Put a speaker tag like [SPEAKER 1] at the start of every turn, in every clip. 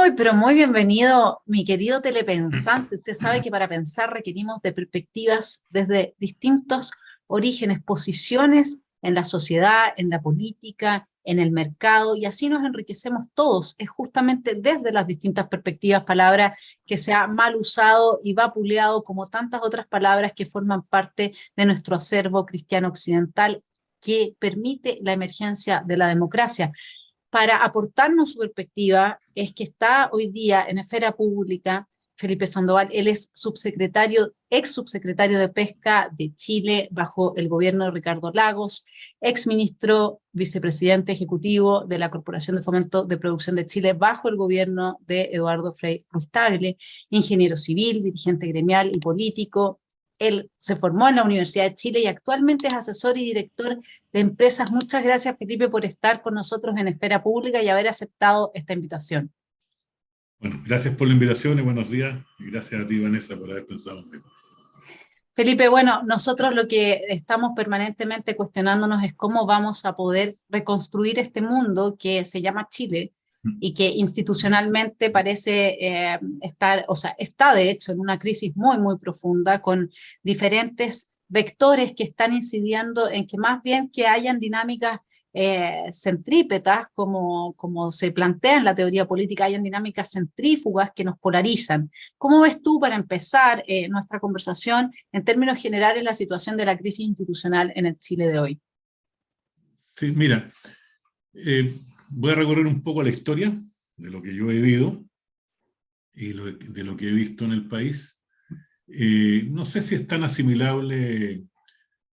[SPEAKER 1] Muy, pero muy bienvenido, mi querido telepensante. Usted sabe que para pensar requerimos de perspectivas desde distintos orígenes, posiciones en la sociedad, en la política, en el mercado, y así nos enriquecemos todos. Es justamente desde las distintas perspectivas, palabra que se ha mal usado y vapuleado como tantas otras palabras que forman parte de nuestro acervo cristiano occidental que permite la emergencia de la democracia para aportarnos su perspectiva es que está hoy día en esfera pública Felipe Sandoval. Él es subsecretario, ex subsecretario de Pesca de Chile bajo el gobierno de Ricardo Lagos, ex ministro vicepresidente ejecutivo de la Corporación de Fomento de Producción de Chile bajo el gobierno de Eduardo Frei Ruiz-Tagle, ingeniero civil, dirigente gremial y político. Él se formó en la Universidad de Chile y actualmente es asesor y director de empresas. Muchas gracias, Felipe, por estar con nosotros en Esfera Pública y haber aceptado esta invitación.
[SPEAKER 2] Bueno, gracias por la invitación y buenos días. Y gracias a ti, Vanessa, por haber pensado en mí.
[SPEAKER 1] Felipe, bueno, nosotros lo que estamos permanentemente cuestionándonos es cómo vamos a poder reconstruir este mundo que se llama Chile y que institucionalmente parece estar, o sea, está de hecho en una crisis muy, muy profunda con diferentes vectores que están incidiendo en que más bien que hayan dinámicas centrípetas, como se plantea en la teoría política, hayan dinámicas centrífugas que nos polarizan. ¿Cómo ves tú, para empezar nuestra conversación, en términos generales, la situación de la crisis institucional en el Chile de hoy?
[SPEAKER 2] Sí, mira, voy a recorrer un poco la historia de lo que yo he vivido y de lo que he visto en el país. No sé si es tan asimilable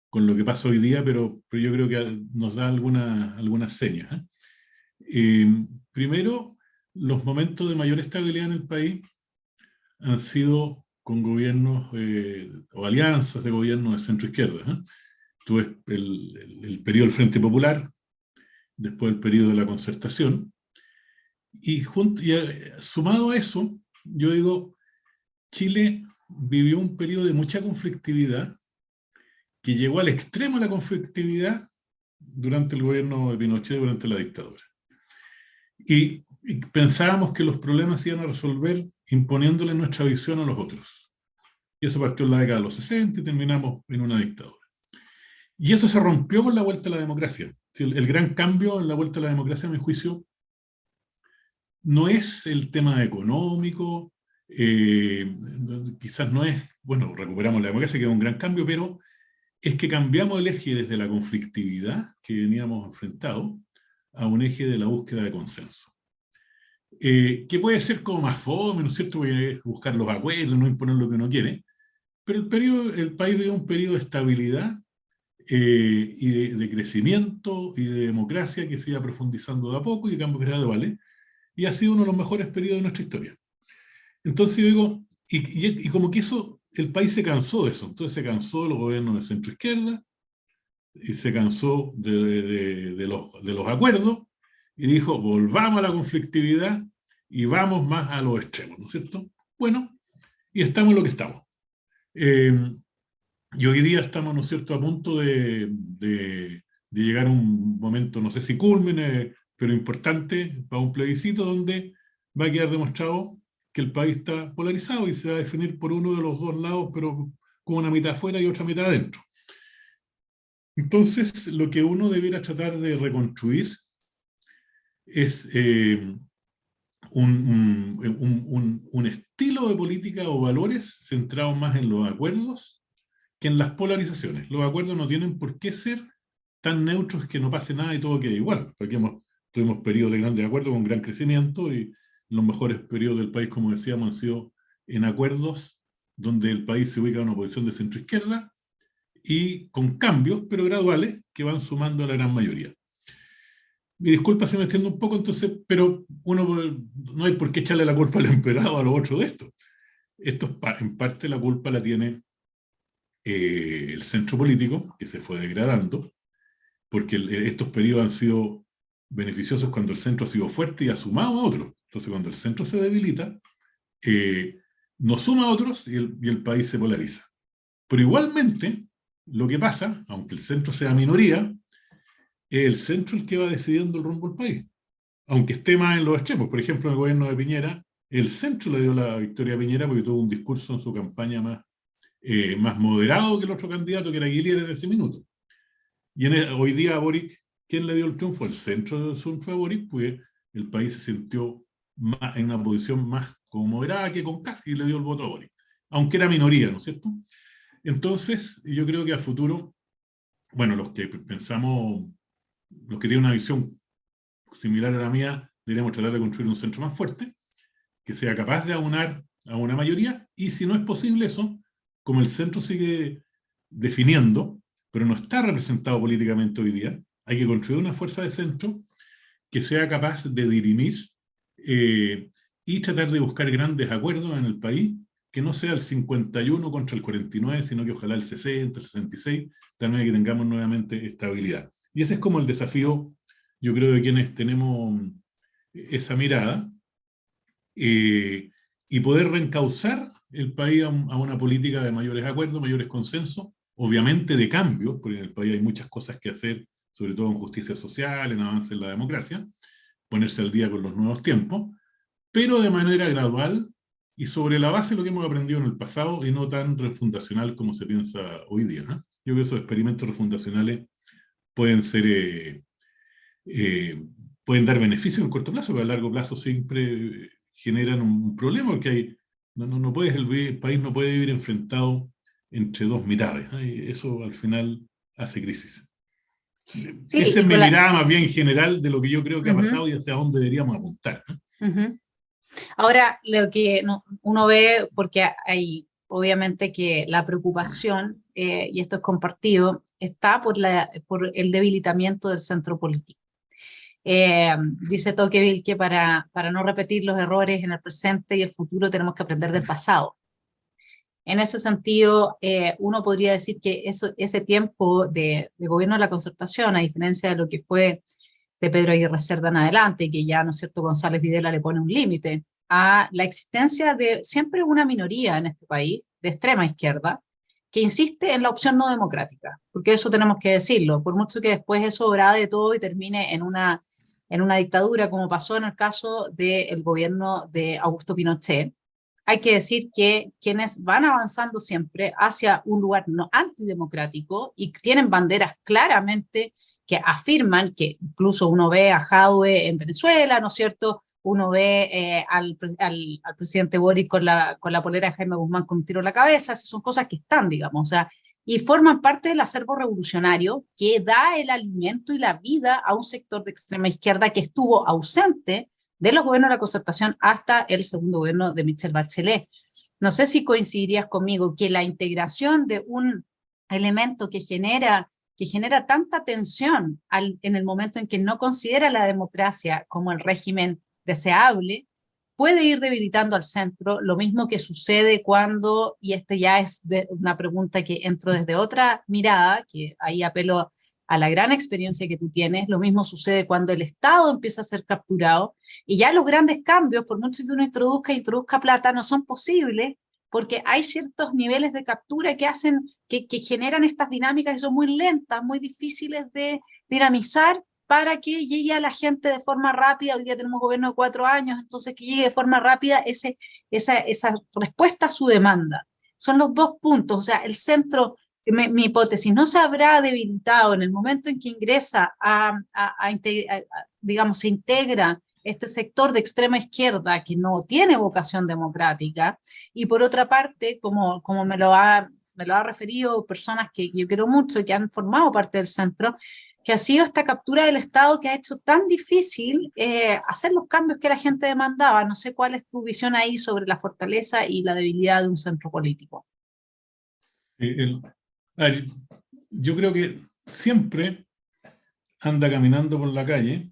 [SPEAKER 2] con lo que pasa hoy día, pero yo creo que nos da algunas señas. Primero, los momentos de mayor estabilidad en el país han sido con gobiernos o alianzas de gobiernos de centro-izquierda. Tuve el periodo del Frente Popular, después el periodo de la Concertación, y sumado a eso, yo digo, Chile vivió un periodo de mucha conflictividad que llegó al extremo de la conflictividad durante el gobierno de Pinochet, durante la dictadura. Y pensábamos que los problemas se iban a resolver imponiéndole nuestra visión a los otros. Y eso partió en la década de los 60 y terminamos en una dictadura. Y eso se rompió con la vuelta a la democracia. El gran cambio en la vuelta a la democracia, a mi juicio, no es el tema económico, quizás no es, bueno, recuperamos la democracia, que es un gran cambio, pero es que cambiamos el eje desde la conflictividad que veníamos enfrentados a un eje de la búsqueda de consenso. Que puede ser como más fome, ¿no es cierto? Buscar los acuerdos, no imponer lo que uno quiere, pero el país vive un periodo de estabilidad y de crecimiento y de democracia que se iba profundizando de a poco y de cambios graduales, y ha sido uno de los mejores periodos de nuestra historia. Entonces yo digo, y como que eso, el país se cansó de eso, entonces se cansó de los gobiernos de centro-izquierda, y se cansó de los acuerdos, y dijo, volvamos a la conflictividad y vamos más a los extremos, ¿no es cierto? Bueno, y estamos en lo que estamos. Y hoy día estamos, ¿no es cierto?, a punto de llegar a un momento, no sé si culmine, pero importante, para un plebiscito donde va a quedar demostrado que el país está polarizado y se va a definir por uno de los dos lados, pero con una mitad afuera y otra mitad adentro. Entonces, lo que uno debiera tratar de reconstruir es un estilo de política o valores centrados más en los acuerdos que en las polarizaciones. Los acuerdos no tienen por qué ser tan neutros que no pase nada y todo quede igual. Porque tuvimos periodos de grandes acuerdos con gran crecimiento y los mejores periodos del país, como decíamos, han sido en acuerdos donde el país se ubica en una posición de centro-izquierda y con cambios, pero graduales, que van sumando a la gran mayoría. Mi disculpa si me extiendo un poco, entonces, pero no hay por qué echarle la culpa al emperador o a los otros de esto. En parte la culpa la tiene el centro político, que se fue degradando, porque estos periodos han sido beneficiosos cuando el centro ha sido fuerte y ha sumado a otros. Entonces, cuando el centro se debilita, no suma a otros y el país se polariza. Pero igualmente, lo que pasa, aunque el centro sea minoría, es el centro el que va decidiendo el rumbo del país. Aunque esté más en los extremos. Por ejemplo, en el gobierno de Piñera, el centro le dio la victoria a Piñera porque tuvo un discurso en su campaña más moderado que el otro candidato, que era Guillier en ese minuto. Y hoy día a Boric, ¿quién le dio el triunfo? El centro del triunfo de Boric, pues el país se sintió en una posición más como moderada que con Kast, y le dio el voto a Boric, aunque era minoría, ¿no es cierto? Entonces, yo creo que a futuro, bueno, los que pensamos, los que tienen una visión similar a la mía, deberíamos tratar de construir un centro más fuerte, que sea capaz de aunar a una mayoría, y si no es posible eso, como el centro sigue definiendo, pero no está representado políticamente hoy día, hay que construir una fuerza de centro que sea capaz de dirimir y tratar de buscar grandes acuerdos en el país, que no sea el 51 contra el 49, sino que ojalá el 60, el 66, también que tengamos nuevamente estabilidad. Y ese es como el desafío, yo creo, de quienes tenemos esa mirada, y poder reencauzar el país a una política de mayores acuerdos, mayores consensos, obviamente de cambios, porque en el país hay muchas cosas que hacer, sobre todo en justicia social, en avance en la democracia, ponerse al día con los nuevos tiempos, pero de manera gradual y sobre la base de lo que hemos aprendido en el pasado y no tan refundacional como se piensa hoy día, ¿no? Yo creo que esos experimentos refundacionales pueden ser, pueden dar beneficios en corto plazo, pero a largo plazo siempre generan un problema, porque no puedes, el país no puede vivir enfrentado entre dos mitades, ¿no? Y eso al final hace crisis.
[SPEAKER 1] Sí,
[SPEAKER 2] esa es mi mirada más bien general de lo que yo creo que ha pasado y hacia dónde deberíamos apuntar, ¿no?
[SPEAKER 1] Ahora, lo que uno ve, porque hay obviamente que la preocupación, y esto es compartido, está por el debilitamiento del centro político. Dice Tocqueville que para no repetir los errores en el presente y el futuro tenemos que aprender del pasado. En ese sentido, uno podría decir que ese tiempo de gobierno de la concertación, a diferencia de lo que fue de Pedro Aguirre Cerda en adelante, que ya, ¿no es cierto?, González Videla le pone un límite a la existencia de siempre una minoría en este país, de extrema izquierda, que insiste en la opción no democrática, porque eso tenemos que decirlo, por mucho que después eso de todo y termine en una dictadura, como pasó en el caso del gobierno de Augusto Pinochet. Hay que decir que quienes van avanzando siempre hacia un lugar no antidemocrático y tienen banderas claramente que afirman, que incluso uno ve a Jadwe en Venezuela, ¿no es cierto? Uno ve al presidente Boric con la polera de Jaime Guzmán con un tiro en la cabeza, esas son cosas que están, digamos, o sea, y forman parte del acervo revolucionario que da el alimento y la vida a un sector de extrema izquierda que estuvo ausente de los gobiernos de la concertación hasta el segundo gobierno de Michelle Bachelet. No sé si coincidirías conmigo que la integración de un elemento que genera tanta tensión en el momento en que no considera la democracia como el régimen deseable, puede ir debilitando al centro, lo mismo que sucede cuando, y esto ya es una pregunta que entro desde otra mirada, que ahí apelo a la gran experiencia que tú tienes, lo mismo sucede cuando el Estado empieza a ser capturado, y ya los grandes cambios, por mucho que uno introduzca plata, no son posibles, porque hay ciertos niveles de captura que hacen, que generan estas dinámicas que son muy lentas, muy difíciles de dinamizar para que llegue a la gente de forma rápida. Hoy día tenemos gobierno de 4 años, entonces que llegue de forma rápida esa respuesta a su demanda. Son los dos puntos, o sea, el centro, mi hipótesis, no se habrá debilitado en el momento en que ingresa digamos, se integra este sector de extrema izquierda que no tiene vocación democrática, y por otra parte, como me lo ha referido personas que yo quiero mucho y que han formado parte del centro, que ha sido esta captura del Estado que ha hecho tan difícil hacer los cambios que la gente demandaba. No sé cuál es tu visión ahí sobre la fortaleza y la debilidad de un centro político.
[SPEAKER 2] Yo creo que siempre anda caminando por la calle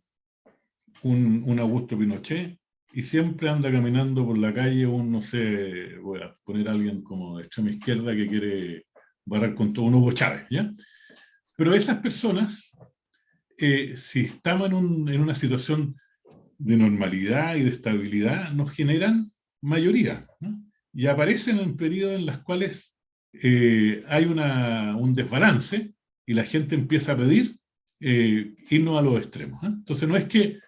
[SPEAKER 2] un Augusto Pinochet, y siempre anda caminando por la calle no sé, voy a poner a alguien como de extrema izquierda que quiere barrar con todo, un Hugo Chávez, ¿ya? Pero esas personas, si estamos en una situación de normalidad y de estabilidad, nos generan mayoría, ¿no? Y aparecen en periodos en los cuales hay un desbalance y la gente empieza a pedir irnos a los extremos, ¿eh? Entonces no es que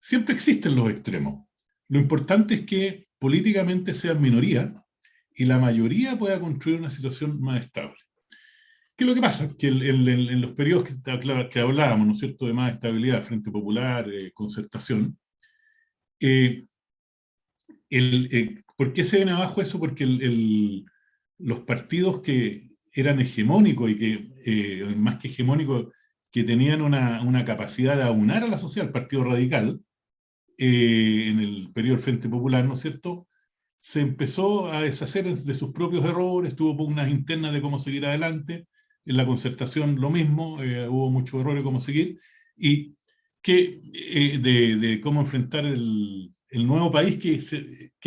[SPEAKER 2] siempre existen los extremos, Lo importante es que políticamente sean minoría y la mayoría pueda construir una situación más estable. ¿Qué es lo que pasa? Que en los periodos que hablábamos, ¿no es cierto?, de más estabilidad, Frente Popular, concertación, ¿por qué se viene abajo eso? Porque los partidos que eran hegemónicos y que, más que hegemónicos, que tenían una capacidad de aunar a la sociedad, el Partido Radical, en el periodo del Frente Popular, ¿no es cierto?, se empezó a deshacer de sus propios errores, tuvo pugnas internas de cómo seguir adelante, en la concertación lo mismo, hubo muchos errores de cómo seguir, y de cómo enfrentar el nuevo país que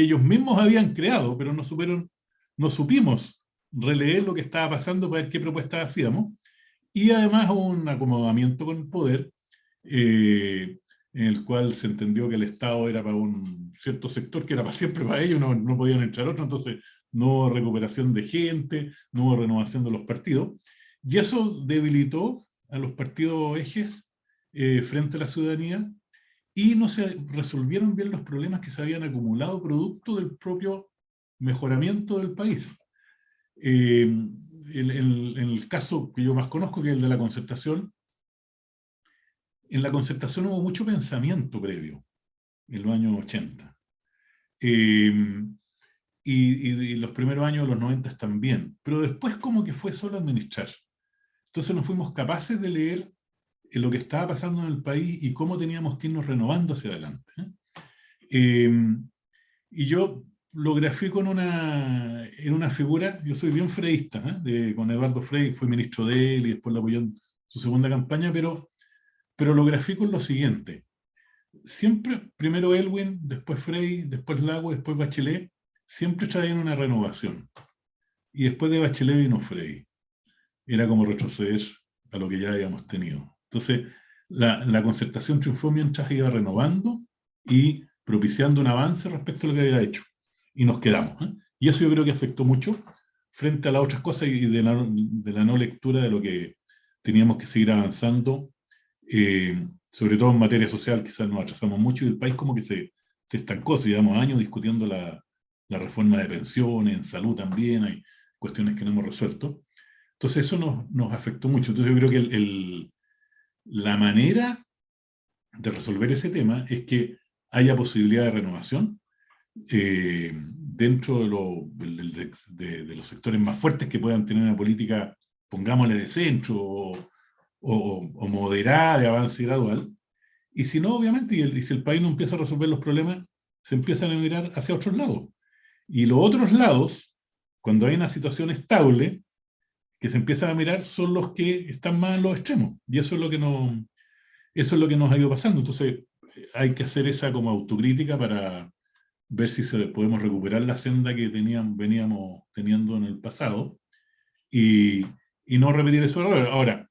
[SPEAKER 2] ellos mismos habían creado, pero no supimos releer lo que estaba pasando para ver qué propuestas hacíamos, y además hubo un acomodamiento con el poder, en el cual se entendió que el Estado era para un cierto sector, que era para siempre para ellos, no podían entrar otros, entonces no hubo recuperación de gente, no hubo renovación de los partidos, y eso debilitó a los partidos ejes frente a la ciudadanía, y no se resolvieron bien los problemas que se habían acumulado producto del propio mejoramiento del país. En el caso que yo más conozco, que es el de la concertación, en la concertación hubo mucho pensamiento previo, en los años 80. Y los primeros años de los 90 también. Pero después como que fue solo administrar. Entonces no fuimos capaces de leer lo que estaba pasando en el país y cómo teníamos que irnos renovando hacia adelante. Y yo lo grafico en una figura, yo soy bien freísta, con Eduardo Frei, fui ministro de él y después lo apoyó en su segunda campaña, pero lo grafico en lo siguiente. Siempre, primero Elwin, después Frei, después Lago, después Bachelet, siempre traían una renovación. Y después de Bachelet vino Frei. Era como retroceder a lo que ya habíamos tenido. Entonces, la concertación triunfó mientras iba renovando y propiciando un avance respecto a lo que había hecho. Y nos quedamos. Y eso yo creo que afectó mucho frente a las otras cosas y de la no lectura de lo que teníamos que seguir avanzando, sobre todo en materia social. Quizás nos atrasamos mucho y el país como que se estancó. Llevamos años discutiendo la reforma de pensiones, en salud también, hay cuestiones que no hemos resuelto. Entonces eso nos afectó mucho. Entonces yo creo que la manera de resolver ese tema es que haya posibilidad de renovación dentro de los sectores más fuertes que puedan tener una política, pongámosle de centro o moderada, de avance gradual. Y si no, obviamente, y si el país no empieza a resolver los problemas, se empiezan a mirar hacia otros lados. Y los otros lados, cuando hay una situación estable, que se empiezan a mirar son los que están más en los extremos. Y eso es lo que nos ha ido pasando. Entonces hay que hacer esa como autocrítica para ver si podemos recuperar la senda que veníamos teniendo en el pasado y no repetir esos errores. Ahora,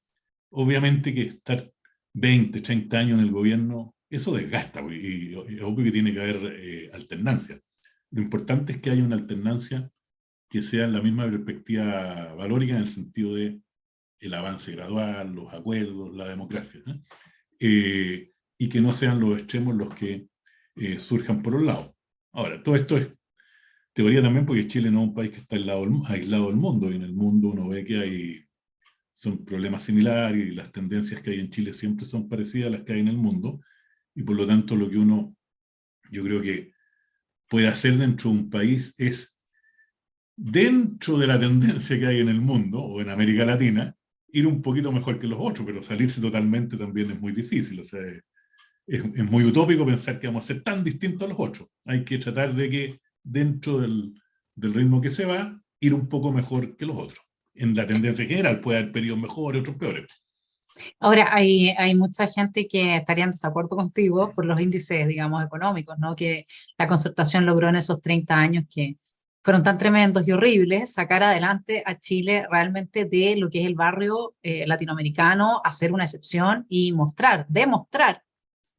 [SPEAKER 2] obviamente que estar 20, 30 años en el gobierno, eso desgasta, y es obvio que tiene que haber alternancia. Lo importante es que haya una alternancia que sea en la misma perspectiva valórica, en el sentido de el avance gradual, los acuerdos, la democracia, y que no sean los extremos los que surjan por un lado. Ahora, todo esto es teoría también, porque Chile no es un país que está aislado del mundo, y en el mundo uno ve que son problemas similares, y las tendencias que hay en Chile siempre son parecidas a las que hay en el mundo, y por lo tanto lo que yo creo que puede hacer dentro de un país es, dentro de la tendencia que hay en el mundo, o en América Latina, ir un poquito mejor que los otros, pero salirse totalmente también es muy difícil. O sea, es muy utópico pensar que vamos a ser tan distintos a los otros. Hay que tratar de que dentro del ritmo que se va, ir un poco mejor que los otros. En la tendencia general puede haber periodos mejores, otros peores.
[SPEAKER 1] Ahora, hay mucha gente que estaría en desacuerdo contigo por los índices, digamos, económicos, ¿no? Que la concertación logró en esos 30 años que fueron tan tremendos y horribles, sacar adelante a Chile realmente de lo que es el barrio latinoamericano, hacer una excepción y demostrar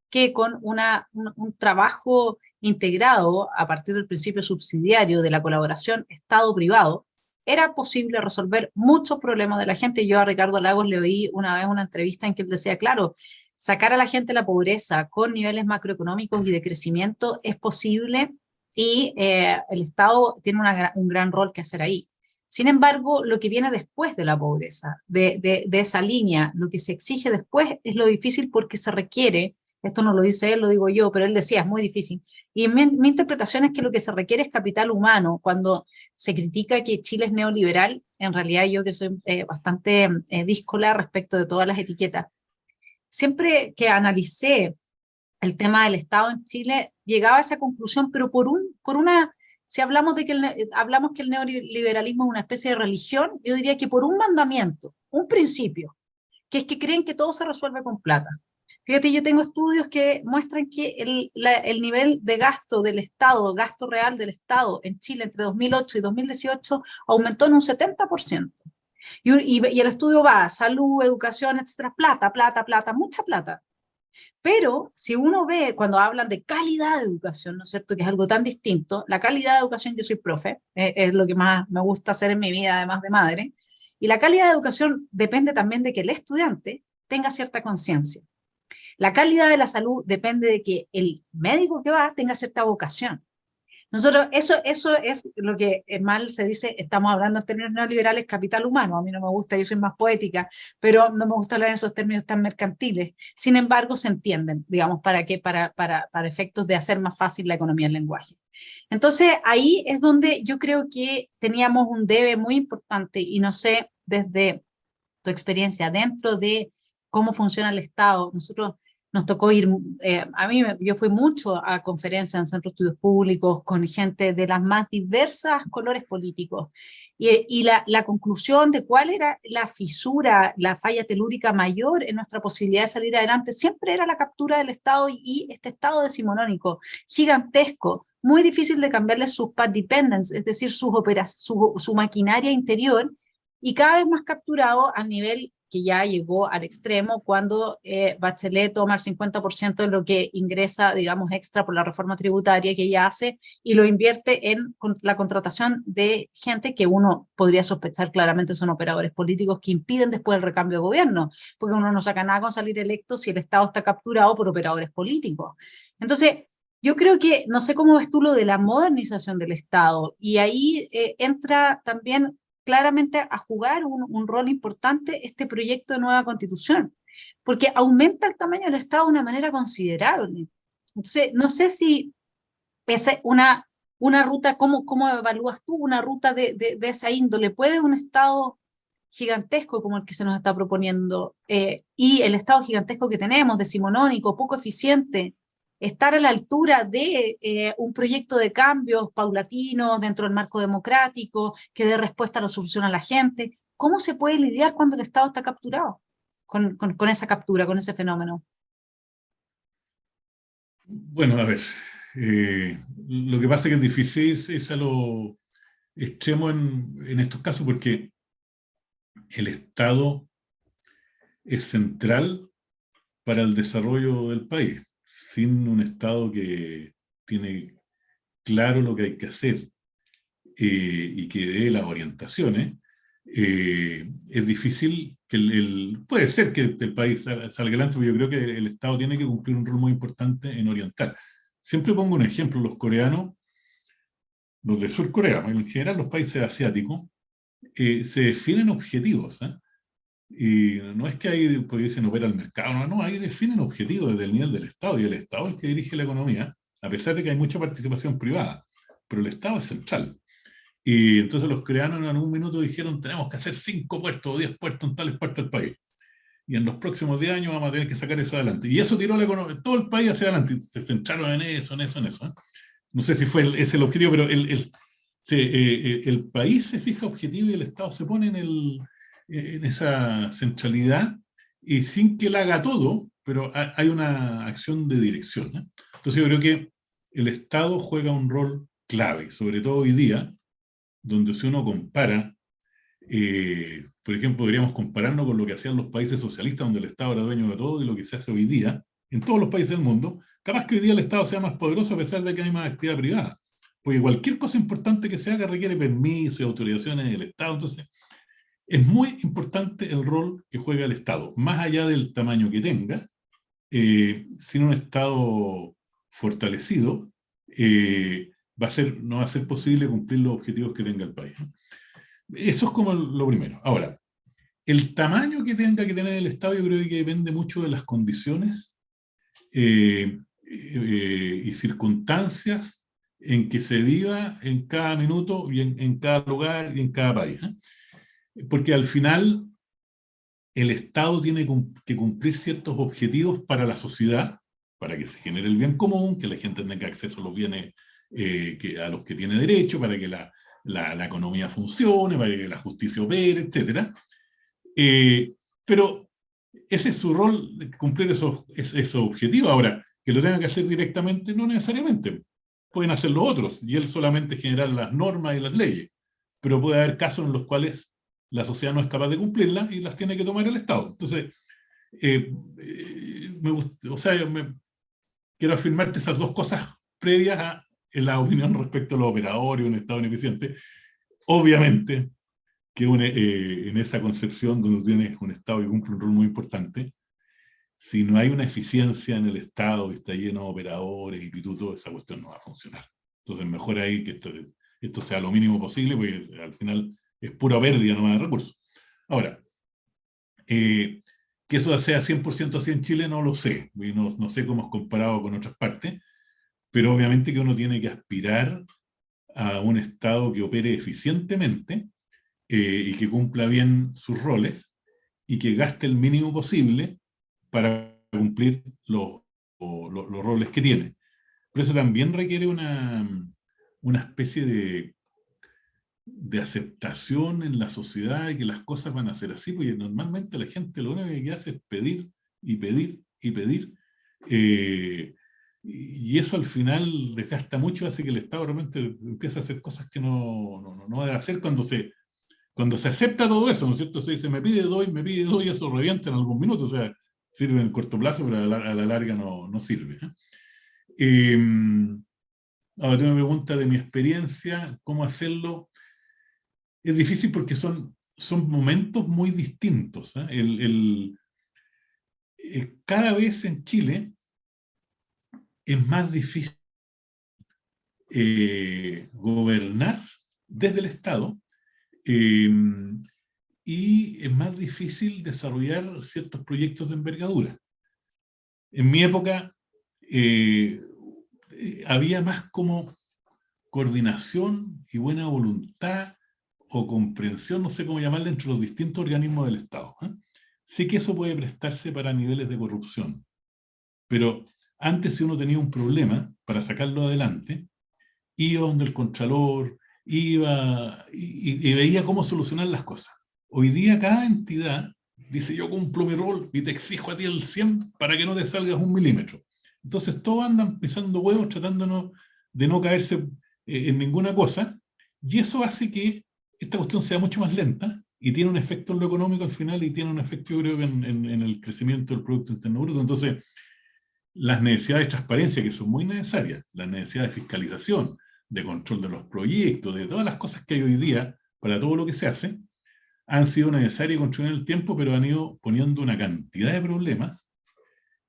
[SPEAKER 1] que con un trabajo integrado a partir del principio subsidiario de la colaboración Estado-privado, era posible resolver muchos problemas de la gente. Yo a Ricardo Lagos le oí una vez una entrevista en que él decía, claro, sacar a la gente de la pobreza con niveles macroeconómicos y de crecimiento es posible y el Estado tiene un gran rol que hacer ahí. Sin embargo, lo que viene después de la pobreza, de esa línea, lo que se exige después es lo difícil porque se requiere, esto no lo dice él, lo digo yo, pero él decía, es muy difícil. Y mi interpretación es que lo que se requiere es capital humano. Cuando se critica que Chile es neoliberal, en realidad yo que soy bastante díscola respecto de todas las etiquetas, siempre que analicé el tema del Estado en Chile, llegaba a esa conclusión, pero si hablamos de que hablamos que el neoliberalismo es una especie de religión, yo diría que por un mandamiento, un principio, que es que creen que todo se resuelve con plata. Fíjate, yo tengo estudios que muestran que el nivel de gasto del Estado, gasto real del Estado en Chile entre 2008 y 2018 aumentó en un 70%. Y el estudio va, salud, educación, etcétera, plata, plata, plata, mucha plata. Pero si uno ve, cuando hablan de calidad de educación, ¿no es cierto?, que es algo tan distinto, la calidad de educación, yo soy profe, es lo que más me gusta hacer en mi vida, además de madre, y la calidad de educación depende también de que el estudiante tenga cierta conciencia. La calidad de la salud depende de que el médico que va tenga cierta vocación. Nosotros, eso es lo que mal se dice, estamos hablando en términos neoliberales, capital humano. A mí no me gusta, yo soy más poética, pero no me gusta hablar en esos términos tan mercantiles. Sin embargo, se entienden, digamos, para efectos de hacer más fácil la economía del lenguaje. Entonces, ahí es donde yo creo que teníamos un debe muy importante, y no sé, desde tu experiencia dentro de cómo funciona el Estado. Nosotros nos tocó ir, yo fui mucho a conferencias en centros de estudios públicos con gente de las más diversas colores políticos. Y la conclusión de cuál era la fisura, la falla telúrica mayor en nuestra posibilidad de salir adelante, siempre era la captura del Estado y este Estado decimonónico, gigantesco, muy difícil de cambiarle sus path dependents, es decir, su maquinaria interior, y cada vez más capturado a nivel que ya llegó al extremo cuando Bachelet toma el 50% de lo que ingresa, digamos, extra por la reforma tributaria que ella hace y lo invierte en la contratación de gente que uno podría sospechar claramente son operadores políticos que impiden después el recambio de gobierno, porque uno no saca nada con salir electo si el Estado está capturado por operadores políticos. Entonces, yo creo que, no sé cómo ves tú lo de la modernización del Estado, y ahí entra también claramente a jugar un rol importante este proyecto de nueva constitución, porque aumenta el tamaño del Estado de una manera considerable. Entonces, no sé si esa es una ruta, ¿cómo evalúas tú una ruta de esa índole? ¿Puede un Estado gigantesco como el que se nos está proponiendo y el Estado gigantesco que tenemos, decimonónico, poco eficiente, estar a la altura de un proyecto de cambios paulatinos dentro del marco democrático, que dé respuesta a la solución a la gente? ¿Cómo se puede lidiar cuando el Estado está capturado con esa captura, con ese fenómeno?
[SPEAKER 2] Bueno, a ver, lo que pasa es que es difícil es a lo extremo en estos casos porque el Estado es central para el desarrollo del país. Sin un Estado que tiene claro lo que hay que hacer y que dé las orientaciones, es difícil que puede ser que el país salga adelante, pero yo creo que el Estado tiene que cumplir un rol muy importante en orientar. Siempre pongo un ejemplo, los coreanos, los de Sur Corea, en general los países asiáticos, se definen objetivos, ¿eh? Y no es que ahí pudiesen operar el mercado, no, no, ahí definen objetivos desde el nivel del Estado, y el Estado es el que dirige la economía, a pesar de que hay mucha participación privada, pero el Estado es central. Y entonces los coreanos en algún minuto dijeron, tenemos que hacer 5 puertos o 10 puertos en tales partes del país. Y en los próximos 10 años vamos a tener que sacar eso adelante. Y eso tiró la economía, todo el país hacia adelante. Se centraron en eso, en eso, en eso. ¿Eh? No sé si fue ese el objetivo, pero el país se fija objetivo y el Estado se pone en esa centralidad y sin que la haga todo, pero hay una acción de dirección. ¿Eh? Entonces yo creo que el Estado juega un rol clave, sobre todo hoy día, donde si uno compara, por ejemplo, podríamos compararnos con lo que hacían los países socialistas, donde el Estado era dueño de todo, y lo que se hace hoy día, en todos los países del mundo, capaz que hoy día el Estado sea más poderoso a pesar de que hay más actividad privada. Porque cualquier cosa importante que se haga requiere permiso y autorizaciones del Estado. Entonces, es muy importante el rol que juega el Estado, más allá del tamaño que tenga, sin un Estado fortalecido, no va a ser posible cumplir los objetivos que tenga el país, ¿no? Eso es como lo primero. Ahora, el tamaño que tenga que tener el Estado yo creo que depende mucho de las condiciones y circunstancias en que se viva en cada minuto y en cada lugar y en cada país, ¿eh? Porque al final el Estado tiene que cumplir ciertos objetivos para la sociedad, para que se genere el bien común, que la gente tenga acceso a los bienes a los que tiene derecho, para que la economía funcione, para que la justicia opere, etc. Pero ese es su rol, de cumplir esos objetivos. Ahora, que lo tengan que hacer directamente, no necesariamente. Pueden hacerlo otros, y él solamente generar las normas y las leyes. Pero puede haber casos en los cuales la sociedad no es capaz de cumplirlas y las tiene que tomar el Estado. Entonces, quiero afirmarte esas dos cosas previas a la opinión respecto a los operadores y un Estado ineficiente. Obviamente que en esa concepción donde tienes un Estado que cumple un rol muy importante, si no hay una eficiencia en el Estado y está lleno de operadores y pitutos, esa cuestión no va a funcionar. Entonces, mejor ahí que esto sea lo mínimo posible, porque al final es pura pérdida nomás de recursos. Ahora, que eso sea 100% así en Chile, no lo sé. No sé cómo es comparado con otras partes, pero obviamente que uno tiene que aspirar a un Estado que opere eficientemente y que cumpla bien sus roles y que gaste el mínimo posible para cumplir los roles que tiene. Pero eso también requiere una especie de aceptación en la sociedad de que las cosas van a ser así, porque normalmente la gente lo único que hace es pedir y pedir y pedir, y eso al final desgasta mucho, hace que el Estado realmente empiece a hacer cosas que no debe hacer cuando se acepta todo eso, ¿no es cierto? Se dice, me pide, y eso revienta en algún minuto, o sea, sirve en corto plazo, pero a la larga no sirve, ¿eh? Ahora tengo una pregunta de mi experiencia, ¿cómo hacerlo? Es difícil porque son momentos muy distintos, ¿eh? Cada vez en Chile es más difícil gobernar desde el Estado y es más difícil desarrollar ciertos proyectos de envergadura. En mi época había más como coordinación y buena voluntad o comprensión, no sé cómo llamarle, entre los distintos organismos del Estado, ¿eh? Sí que eso puede prestarse para niveles de corrupción, pero antes si uno tenía un problema, para sacarlo adelante, iba donde el Contralor, iba y veía cómo solucionar las cosas. Hoy día cada entidad dice, yo cumplo mi rol y te exijo a ti el 100 para que no te salgas 1 milímetro. Entonces todos andan pisando huevos tratando de no caerse en ninguna cosa, y eso hace que esta cuestión sea mucho más lenta y tiene un efecto en lo económico al final y tiene un efecto, yo creo, en el crecimiento del Producto Interno Bruto. Entonces, las necesidades de transparencia, que son muy necesarias, las necesidades de fiscalización, de control de los proyectos, de todas las cosas que hay hoy día para todo lo que se hace, han sido necesarias y construidas en el tiempo, pero han ido poniendo una cantidad de problemas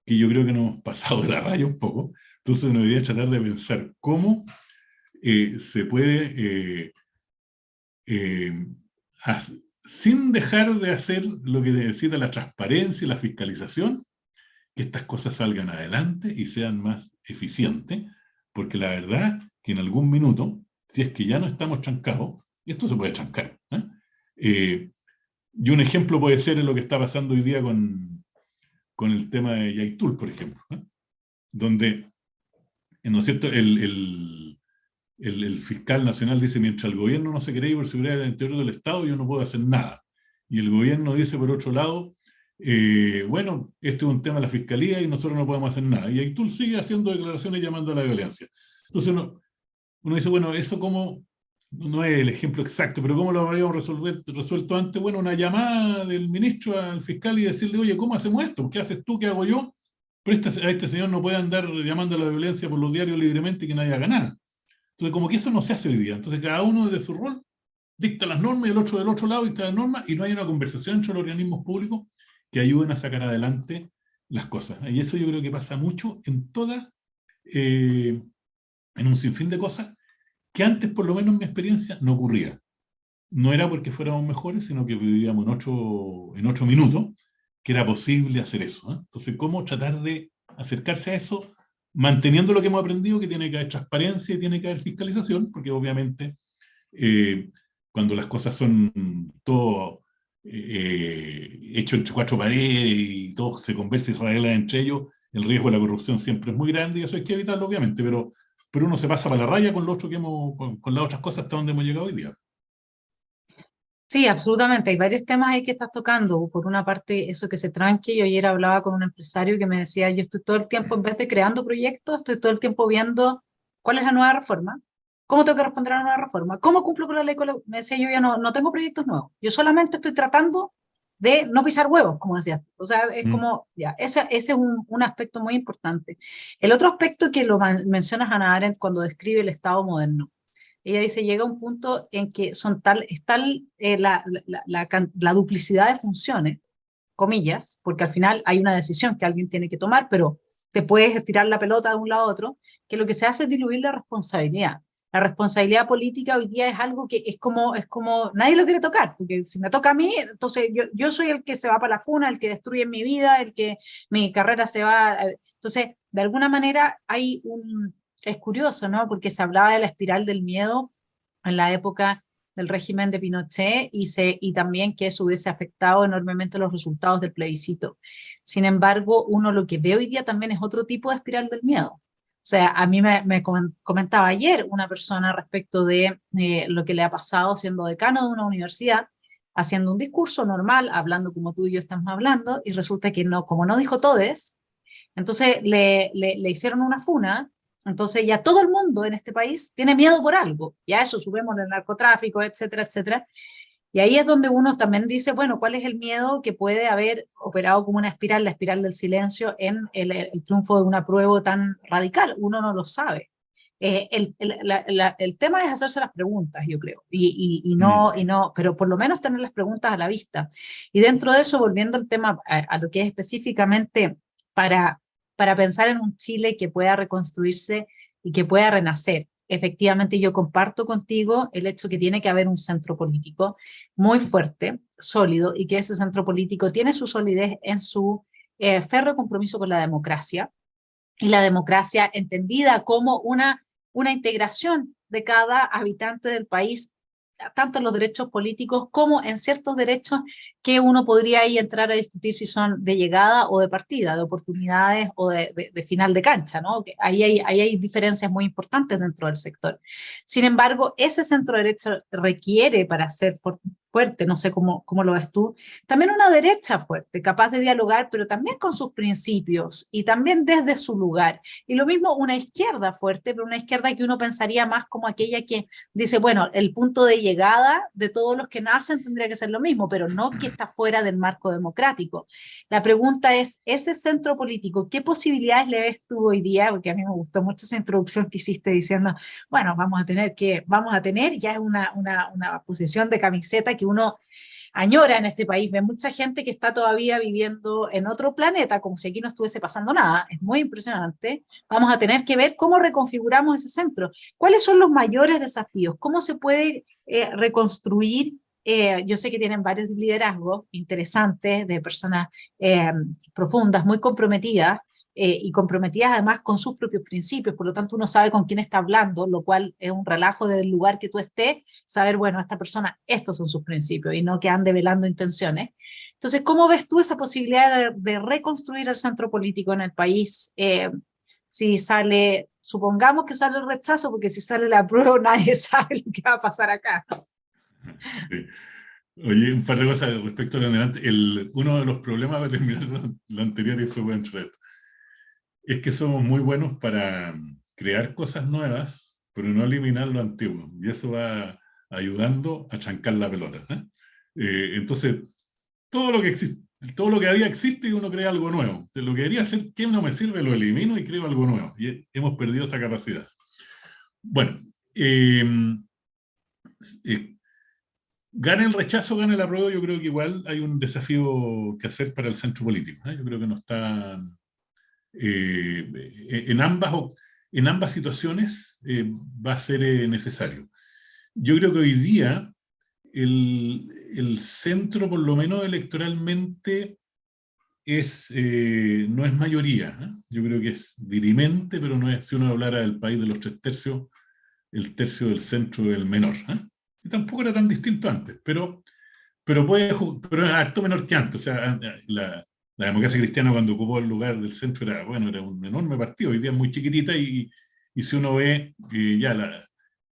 [SPEAKER 2] que yo creo que nos hemos pasado de la raya un poco. Entonces uno debería tratar de pensar cómo se puede, sin dejar de hacer lo que necesita la transparencia y la fiscalización, que estas cosas salgan adelante y sean más eficientes, porque la verdad que en algún minuto, si es que ya no estamos trancados, esto se puede trancar, ¿eh? Y un ejemplo puede ser en lo que está pasando hoy día con el tema de Yaitul, por ejemplo, ¿eh? Donde, ¿no es cierto?, el fiscal nacional dice, mientras el gobierno no se cree por seguridad del interior del Estado, yo no puedo hacer nada. Y el gobierno dice, por otro lado, bueno, este es un tema de la fiscalía y nosotros no podemos hacer nada. Y Yaitul sigue haciendo declaraciones llamando a la violencia. Entonces uno dice, bueno, eso como no es el ejemplo exacto, pero ¿cómo lo habríamos resuelto antes? Bueno, una llamada del ministro al fiscal y decirle, oye, ¿cómo hacemos esto? ¿Qué haces tú? ¿Qué hago yo? Pero a este señor no puede andar llamando a la violencia por los diarios libremente y que nadie haga nada. Entonces, como que eso no se hace hoy día. Entonces, cada uno de su rol dicta las normas y el otro del otro lado dicta las normas y no hay una conversación entre los organismos públicos que ayuden a sacar adelante las cosas. Y eso yo creo que pasa mucho en todas, en un sinfín de cosas, que antes, por lo menos en mi experiencia, no ocurría. No era porque fuéramos mejores, sino que vivíamos en 8 minutos, que era posible hacer eso, ¿eh? Entonces, ¿cómo tratar de acercarse a eso, manteniendo lo que hemos aprendido, que tiene que haber transparencia y tiene que haber fiscalización? Porque obviamente, eh, cuando las cosas son todo hecho entre cuatro paredes y todo se conversa y se arregla entre ellos, el riesgo de la corrupción siempre es muy grande y eso hay que evitarlo, obviamente, pero uno se pasa para la raya con lo otro con las otras cosas hasta donde hemos llegado hoy día.
[SPEAKER 1] Sí, absolutamente. Hay varios temas ahí que estás tocando. Por una parte, eso que se tranque. Yo ayer hablaba con un empresario que me decía, yo estoy todo el tiempo, en vez de creando proyectos, estoy todo el tiempo viendo cuál es la nueva reforma, cómo tengo que responder a la nueva reforma, cómo cumplo con la ley. Me decía, yo ya no tengo proyectos nuevos. Yo solamente estoy tratando de no pisar huevos, como decías. O sea, es
[SPEAKER 2] Mm.
[SPEAKER 1] como, ya, ese es un aspecto muy importante. El otro aspecto que lo mencionas Hannah Arendt cuando describe el Estado moderno. Ella dice, llega un punto en que es tal la duplicidad de funciones, comillas, porque al final hay una decisión que alguien tiene que tomar, pero te puedes estirar la pelota de un lado a otro, que lo que se hace es diluir la responsabilidad. La responsabilidad política hoy día es algo que es como nadie lo quiere tocar, porque si me toca a mí, entonces yo soy el que se va para la funa, el que destruye mi vida, el que mi carrera se va. Entonces, de alguna manera hay es curioso, ¿no? Porque se hablaba de la espiral del miedo en la época del régimen de Pinochet y también que eso hubiese afectado enormemente los resultados del plebiscito. Sin embargo, uno lo que ve hoy día también es otro tipo de espiral del miedo. O sea, a mí me comentaba ayer una persona respecto de lo que le ha pasado siendo decano de una universidad, haciendo un discurso normal, hablando como tú y yo estamos hablando, y resulta que no, como no dijo todes, entonces le hicieron una funa, entonces ya todo el mundo en este país tiene miedo por algo, ya eso subimos el narcotráfico, etcétera, etcétera. Y ahí es donde uno también dice, bueno, ¿cuál es el miedo que puede haber operado como una espiral, la espiral del silencio, en el triunfo de un apruebo tan radical? Uno no lo sabe. El tema es hacerse las preguntas, yo creo,
[SPEAKER 2] Mm.
[SPEAKER 1] pero por lo menos tener las preguntas a la vista. Y dentro de eso, volviendo al tema, a lo que es específicamente para, para pensar en un Chile que pueda reconstruirse y que pueda renacer. Efectivamente, yo comparto contigo el hecho que tiene que haber un centro político muy fuerte, sólido, y que ese centro político tiene su solidez en su férreo compromiso con la democracia, y la democracia entendida como una integración de cada habitante del país, tanto en los derechos políticos como en ciertos derechos que uno podría ahí entrar a discutir si son de llegada o de partida, de oportunidades o de final de cancha, ¿no? Que ahí hay diferencias muy importantes dentro del sector. Sin embargo, ese centro derecho requiere para ser fuerte, no sé cómo lo ves tú, también una derecha fuerte, capaz de dialogar, pero también con sus principios y también desde su lugar. Y lo mismo una izquierda fuerte, pero una izquierda que uno pensaría más como aquella que dice, bueno, el punto de llegada de todos los que nacen tendría que ser lo mismo, pero no que está fuera del marco democrático. La pregunta es, ese centro político, ¿qué posibilidades le ves tú hoy día? Porque a mí me gustó mucho esa introducción que hiciste diciendo, bueno, vamos a tener, ya es una posición de camiseta que uno añora en este país, ve mucha gente que está todavía viviendo en otro planeta, como si aquí no estuviese pasando nada, es muy impresionante. Vamos a tener que ver cómo reconfiguramos ese centro. ¿Cuáles son los mayores desafíos? ¿Cómo se puede reconstruir? Yo sé que tienen varios liderazgos interesantes de personas profundas, muy comprometidas, y comprometidas además con sus propios principios, por lo tanto uno sabe con quién está hablando, lo cual es un relajo desde el lugar que tú estés, saber, bueno, esta persona, estos son sus principios y no que ande velando intenciones. Entonces, ¿cómo ves tú esa posibilidad de reconstruir el centro político en el país? Si sale, supongamos que sale el rechazo, porque si sale la prueba nadie sabe lo que va a pasar acá.
[SPEAKER 2] Sí. Oye, un par de cosas respecto a lo delante. Uno de los problemas de terminar lo anterior y fue buen reto, es que somos muy buenos para crear cosas nuevas, pero no eliminar lo antiguo. Y eso va ayudando a chancar la pelota, ¿eh? Entonces, todo lo que existe, todo lo que había existe y uno crea algo nuevo. Entonces, lo que debería hacer, ¿quién no me sirve? Lo elimino y creo algo nuevo. Y hemos perdido esa capacidad. Bueno, eh, Gane el rechazo, gane el apruebo, yo creo que igual hay un desafío que hacer para el centro político, ¿eh? Yo creo que no está... en ambas situaciones va a ser necesario. Yo creo que hoy día el centro, por lo menos electoralmente, no es mayoría, ¿eh? Yo creo que es dirimente, pero no es, si uno hablara del país de los 3/3, el tercio del centro es el menor, ¿eh? Y tampoco era tan distinto antes, pero pero es harto menor que antes. O sea, la democracia cristiana cuando ocupó el lugar del centro era, bueno, era un enorme partido, hoy día es muy chiquitita y si uno ve ya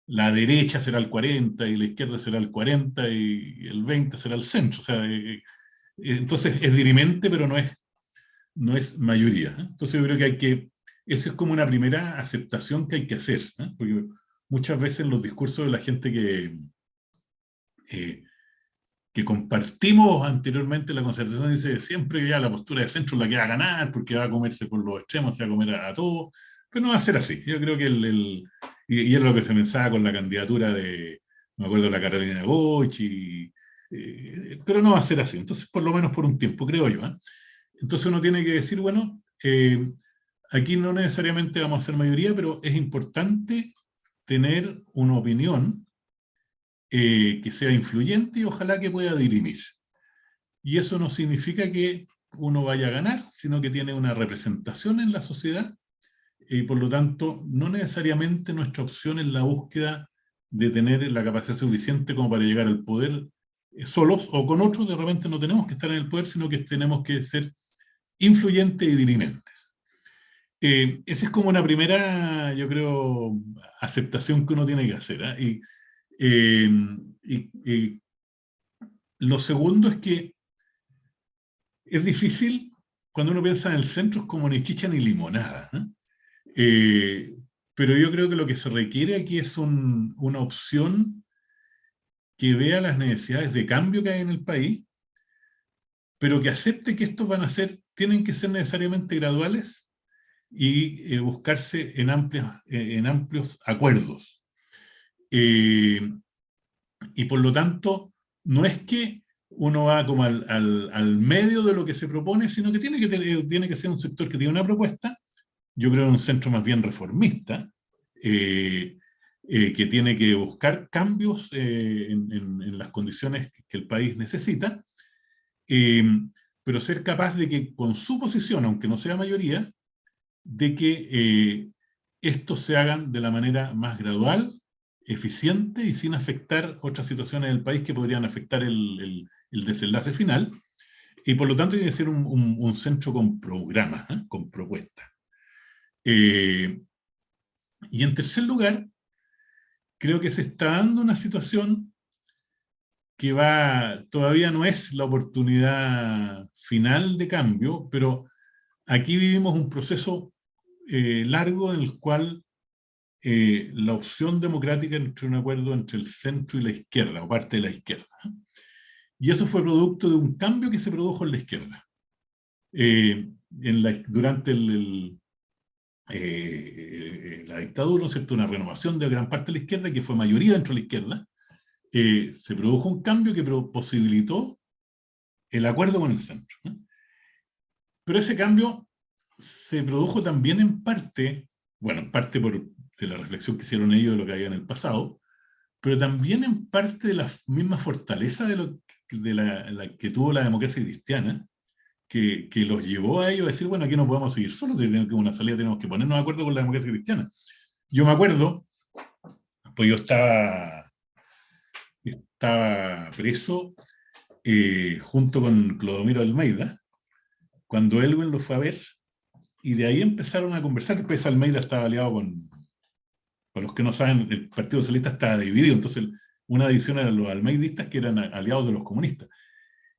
[SPEAKER 2] la derecha será el 40 y la izquierda será el 40 y el 20 será el centro. O sea, entonces es dirimente, pero no es mayoría, ¿eh? Entonces yo creo que esa es como una primera aceptación que hay que hacer, ¿eh? Porque muchas veces los discursos de la gente eh, que compartimos anteriormente la concertación dice siempre que ya la postura de centro es la que va a ganar porque va a comerse por los extremos, se va a comer a todos, pero no va a ser así. Yo creo que y es lo que se pensaba con la candidatura de, no me acuerdo, la Carolina Goich, pero no va a ser así. Entonces, por lo menos por un tiempo, creo yo, ¿eh? Entonces uno tiene que decir, bueno, aquí no necesariamente vamos a ser mayoría, pero es importante tener una opinión que sea influyente y ojalá que pueda dirimir. Y eso no significa que uno vaya a ganar, sino que tiene una representación en la sociedad y por lo tanto no necesariamente nuestra opción es la búsqueda de tener la capacidad suficiente como para llegar al poder solos o con otros. De repente no tenemos que estar en el poder, sino que tenemos que ser influyentes y dirimentes. Esa es como una primera, yo creo, aceptación que uno tiene que hacer, ¿eh? Y lo segundo es que es difícil cuando uno piensa en el centro, es como ni chicha ni limonada, ¿no? Pero yo creo que lo que se requiere aquí es una opción que vea las necesidades de cambio que hay en el país, pero que acepte que estos tienen que ser necesariamente graduales y buscarse en amplios acuerdos. Y por lo tanto, no es que uno va como al medio de lo que se propone, sino que tiene que ser un sector que tiene una propuesta, yo creo un centro más bien reformista, que tiene que buscar cambios en las condiciones que el país necesita, eh, pero ser capaz de que con su posición, aunque no sea mayoría, de que estos se hagan de la manera más gradual, eficiente y sin afectar otras situaciones del país que podrían afectar el desenlace final. Y por lo tanto tiene que ser un centro con programas, ¿eh? Con propuestas. Y en tercer lugar, creo que se está dando una situación que todavía no es la oportunidad final de cambio, pero aquí vivimos un proceso largo en el cual la opción democrática entre un acuerdo entre el centro y la izquierda, o parte de la izquierda. Y eso fue producto de un cambio que se produjo en la izquierda. Durante la dictadura, ¿no es cierto?, una renovación de gran parte de la izquierda, que fue mayoría dentro de la izquierda, se produjo un cambio que posibilitó el acuerdo con el centro, ¿no? Pero ese cambio se produjo también en parte, bueno, en parte de la reflexión que hicieron ellos de lo que había en el pasado, pero también en parte de la misma fortaleza de la que tuvo la democracia cristiana, que los llevó a ellos a decir, bueno, aquí no podemos seguir solos, tenemos que una salida, tenemos que ponernos de acuerdo con la democracia cristiana. Yo me acuerdo, pues yo estaba preso junto con Clodomiro Almeida, cuando Elwin lo fue a ver, y de ahí empezaron a conversar. Después Almeida estaba aliado para los que no saben, el Partido Socialista estaba dividido, entonces una división eran los almeidistas que eran aliados de los comunistas.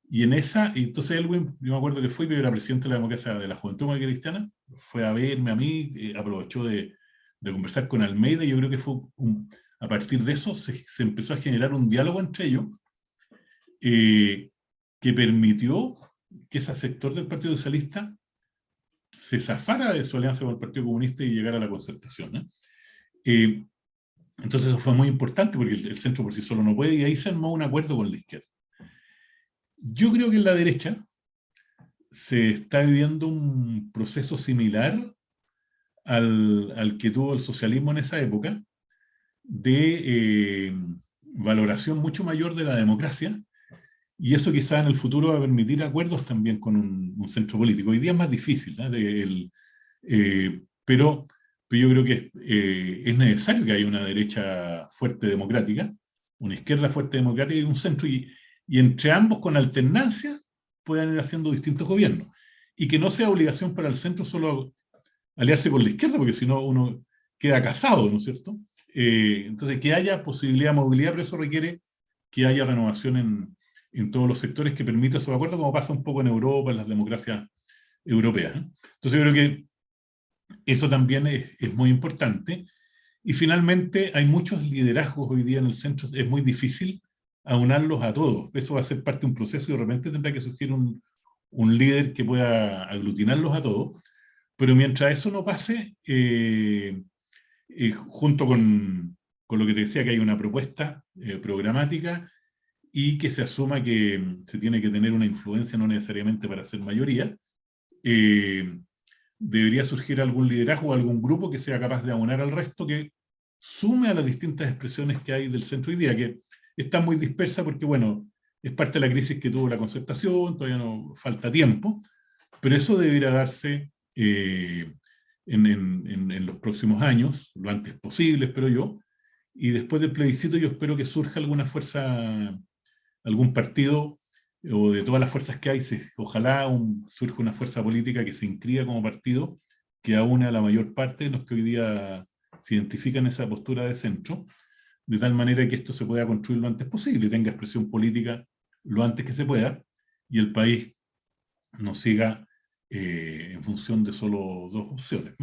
[SPEAKER 2] Y entonces Elwin, yo me acuerdo que fue, yo era presidente de la democracia de la Juventud Cristiana, fue a verme a mí, aprovechó de conversar con Almeida, y yo creo que a partir de eso se empezó a generar un diálogo entre ellos que permitió que ese sector del Partido Socialista se zafara de su alianza con el Partido Comunista y llegara a la concertación, ¿eh? Entonces eso fue muy importante porque el centro por sí solo no puede, y ahí se armó un acuerdo con la izquierda. Yo creo que en la derecha se está viviendo un proceso similar al que tuvo el socialismo en esa época, de valoración mucho mayor de la democracia, y eso quizá en el futuro va a permitir acuerdos también con un centro político. Hoy día es más difícil, ¿no? Pero yo creo que es necesario que haya una derecha fuerte democrática, una izquierda fuerte democrática y un centro, y entre ambos con alternancia puedan ir haciendo distintos gobiernos. Y que no sea obligación para el centro solo aliarse con la izquierda, porque si no uno queda casado, ¿no es cierto? Entonces, que haya posibilidad de movilidad, pero eso requiere que haya renovación en todos los sectores que permita esos acuerdos, como pasa un poco en Europa, en las democracias europeas. Entonces, yo creo que eso también es muy importante. Y finalmente, hay muchos liderazgos hoy día en el centro, es muy difícil aunarlos a todos. Eso va a ser parte de un proceso y de repente tendrá que surgir un líder que pueda aglutinarlos a todos. Pero mientras eso no pase, junto con lo que te decía, que hay una propuesta programática y que se asuma que se tiene que tener una influencia, no necesariamente para ser mayoría, debería surgir algún liderazgo, algún grupo que sea capaz de aunar al resto, que sume a las distintas expresiones que hay del centro hoy día, que está muy dispersa porque, bueno, es parte de la crisis que tuvo la concertación, todavía no falta tiempo, pero eso debería darse en los próximos años, lo antes posible, espero yo, y después del plebiscito yo espero que surja alguna fuerza, algún partido, o de todas las fuerzas que hay, ojalá surja una fuerza política que se inscriba como partido, que aúne a la mayor parte de los que hoy día se identifican en esa postura de centro, de tal manera que esto se pueda construir lo antes posible, tenga expresión política lo antes que se pueda, y el país no siga en función de solo dos opciones.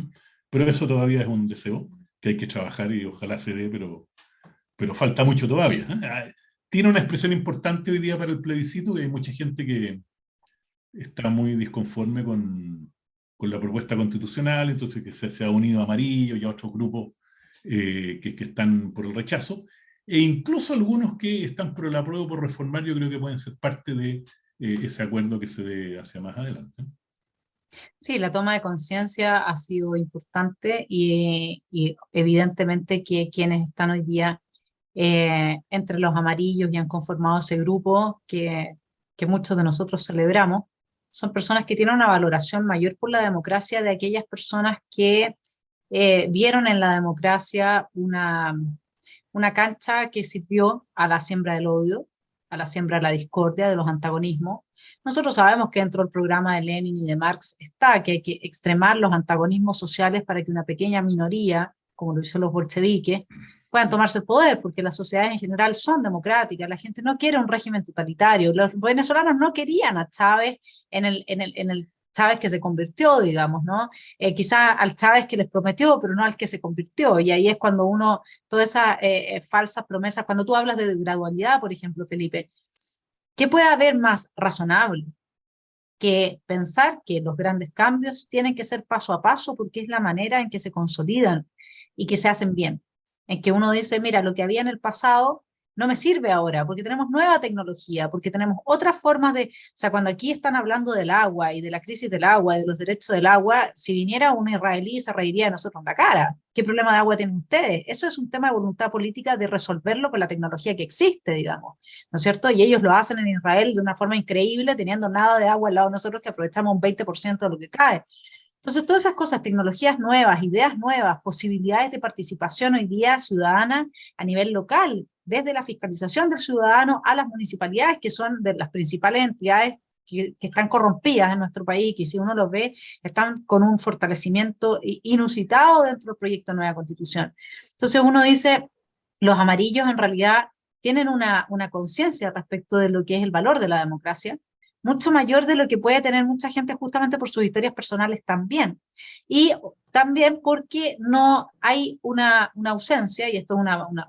[SPEAKER 2] Pero eso todavía es un deseo que hay que trabajar y ojalá se dé, pero falta mucho todavía. Tiene una expresión importante hoy día para el plebiscito, que hay mucha gente que está muy disconforme con la propuesta constitucional, entonces que se ha unido a Amarillo y a otros grupos que están por el rechazo, e incluso algunos que están por el apruebo, por reformar, yo creo que pueden ser parte de ese acuerdo que se dé hacia más adelante.
[SPEAKER 1] Sí, la toma de conciencia ha sido importante y evidentemente que quienes están hoy día entre los amarillos y han conformado ese grupo que muchos de nosotros celebramos, son personas que tienen una valoración mayor por la democracia de aquellas personas que vieron en la democracia una cancha que sirvió a la siembra del odio, a la siembra de la discordia, de los antagonismos. Nosotros sabemos que dentro del programa de Lenin y de Marx está que hay que extremar los antagonismos sociales para que una pequeña minoría, como lo hicieron los bolcheviques, puedan tomarse el poder, porque las sociedades en general son democráticas, la gente no quiere un régimen totalitario, los venezolanos no querían a Chávez en el Chávez que se convirtió, digamos, ¿no? Quizá al Chávez que les prometió, pero no al que se convirtió, y ahí es cuando uno, todas esas falsas promesas, cuando tú hablas de gradualidad, por ejemplo, Felipe, ¿qué puede haber más razonable que pensar que los grandes cambios tienen que ser paso a paso porque es la manera en que se consolidan y que se hacen bien? En que uno dice, mira, lo que había en el pasado no me sirve ahora porque tenemos nueva tecnología, porque tenemos otras formas de, o sea, cuando aquí están hablando del agua y de la crisis del agua, de los derechos del agua, si viniera un israelí se reiría de nosotros en la cara. ¿Qué problema de agua tienen ustedes? Eso es un tema de voluntad política de resolverlo con la tecnología que existe, digamos, ¿no es cierto? Y ellos lo hacen en Israel de una forma increíble, teniendo nada de agua al lado de nosotros que aprovechamos un 20% de lo que cae. Entonces, todas esas cosas, tecnologías nuevas, ideas nuevas, posibilidades de participación hoy día ciudadana a nivel local, desde la fiscalización del ciudadano a las municipalidades, que son de las principales entidades que están corrompidas en nuestro país, que si uno los ve, están con un fortalecimiento inusitado dentro del proyecto de nueva constitución. Entonces uno dice, los amarillos en realidad tienen una conciencia respecto de lo que es el valor de la democracia, mucho mayor de lo que puede tener mucha gente justamente por sus historias personales también. Y también porque no hay una ausencia, y esto es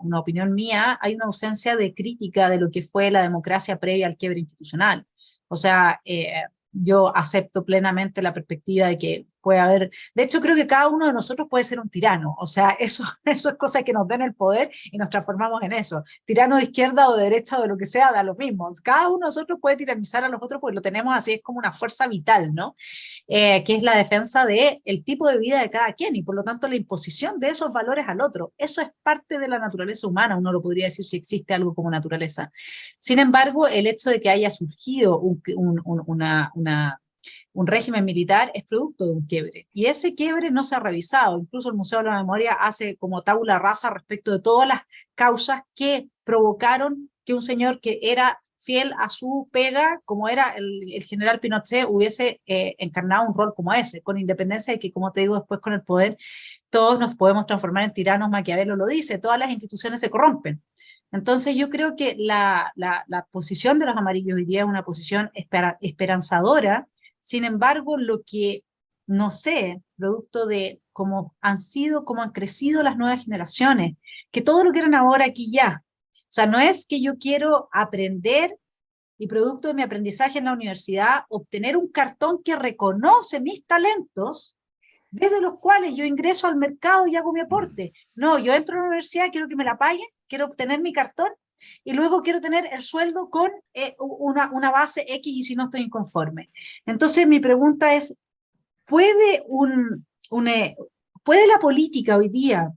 [SPEAKER 1] una opinión mía, hay una ausencia de crítica de lo que fue la democracia previa al quiebre institucional. O sea, yo acepto plenamente la perspectiva de que puede haber, de hecho creo que cada uno de nosotros puede ser un tirano, o sea, eso es cosa que nos den el poder y nos transformamos en eso. Tirano de izquierda o de derecha o de lo que sea, da lo mismo. Cada uno de nosotros puede tiranizar a los otros porque lo tenemos así, es como una fuerza vital, ¿no? Que es la defensa del tipo de vida de cada quien y por lo tanto la imposición de esos valores al otro. Eso es parte de la naturaleza humana, uno lo podría decir si existe algo como naturaleza. Sin embargo, el hecho de que haya surgido un régimen militar es producto de un quiebre. Y ese quiebre no se ha revisado. Incluso el Museo de la Memoria hace como tabula rasa respecto de todas las causas que provocaron que un señor que era fiel a su pega, como era el general Pinochet, hubiese encarnado un rol como ese, con independencia de que, como te digo, después con el poder todos nos podemos transformar en tiranos. Maquiavelo lo dice, todas las instituciones se corrompen. Entonces yo creo que la posición de los amarillos hoy día es una posición esperanzadora. Sin embargo, lo que no sé, producto de cómo han sido, cómo han crecido las nuevas generaciones, que todo lo quieren ahora aquí ya. O sea, no es que yo quiero aprender y producto de mi aprendizaje en la universidad, obtener un cartón que reconoce mis talentos, desde los cuales yo ingreso al mercado y hago mi aporte. No, yo entro a la universidad, quiero que me la paguen, quiero obtener mi cartón y luego quiero tener el sueldo con una base X y si no estoy inconforme. Entonces mi pregunta es, ¿puede, ¿puede la política hoy día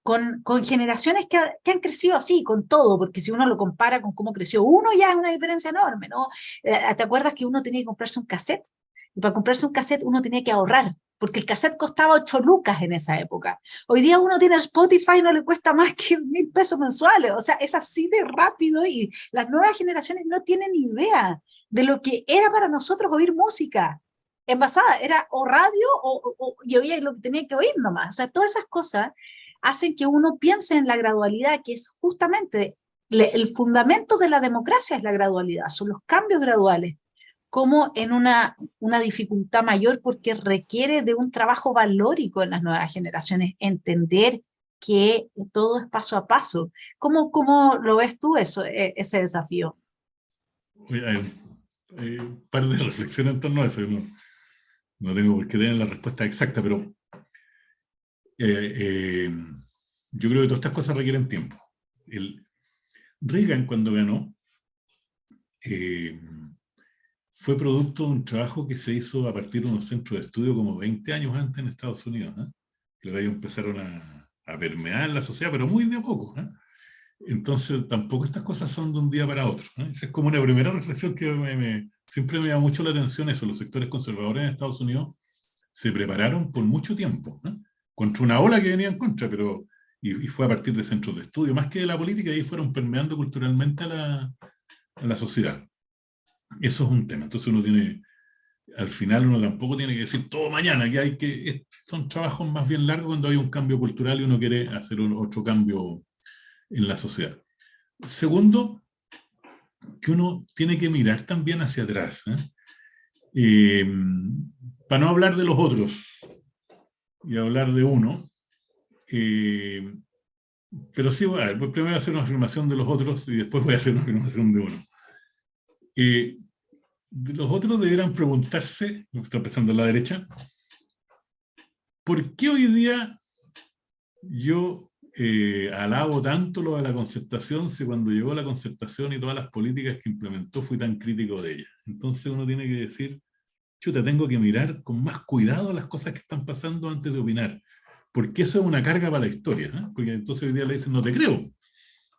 [SPEAKER 1] con generaciones que han crecido así, con todo, porque si uno lo compara con cómo creció uno, ya es una diferencia enorme, ¿no? ¿Te acuerdas que uno tenía que comprarse un cassette? Y para comprarse un cassette uno tenía que ahorrar, porque el cassette costaba 8 lucas en esa época. Hoy día uno tiene Spotify y no le cuesta más que 1.000 pesos mensuales, o sea, es así de rápido y las nuevas generaciones no tienen idea de lo que era para nosotros oír música envasada, era o radio y oía lo que tenía que oír nomás, o sea, todas esas cosas hacen que uno piense en la gradualidad, que es justamente el fundamento de la democracia es la gradualidad, son los cambios graduales, como en una dificultad mayor porque requiere de un trabajo valórico en las nuevas generaciones, entender que todo es paso a paso. ¿Cómo lo ves tú eso, ese desafío?
[SPEAKER 2] Oye, hay un par de reflexiones en torno a eso. No tengo por qué tener la respuesta exacta, pero yo creo que todas estas cosas requieren tiempo. Reagan, cuando ganó, fue producto de un trabajo que se hizo a partir de unos centros de estudio como 20 años antes en Estados Unidos. Luego ellos empezaron a permear la sociedad, pero muy de a poco. Entonces, tampoco estas cosas son de un día para otro. Esa es como una primera reflexión que siempre me llama mucho la atención eso. Los sectores conservadores en Estados Unidos se prepararon por mucho tiempo, contra una ola que venía en contra, pero y fue a partir de centros de estudio, más que de la política, y fueron permeando culturalmente a la sociedad. Eso es un tema. Entonces al final uno tampoco tiene que decir todo mañana, son trabajos más bien largos cuando hay un cambio cultural y uno quiere hacer otro cambio en la sociedad. Segundo, que uno tiene que mirar también hacia atrás, para no hablar de los otros y hablar de uno, pero sí, primero voy a hacer una afirmación de los otros y después voy a hacer una afirmación de uno. Los otros deberán preguntarse, está empezando a la derecha, ¿por qué hoy día yo alabo tanto lo de la concertación si cuando llegó la concertación y todas las políticas que implementó fui tan crítico de ella? Entonces uno tiene que decir, chuta, tengo que mirar con más cuidado las cosas que están pasando antes de opinar, porque eso es una carga para la historia, porque entonces hoy día le dicen, no te creo.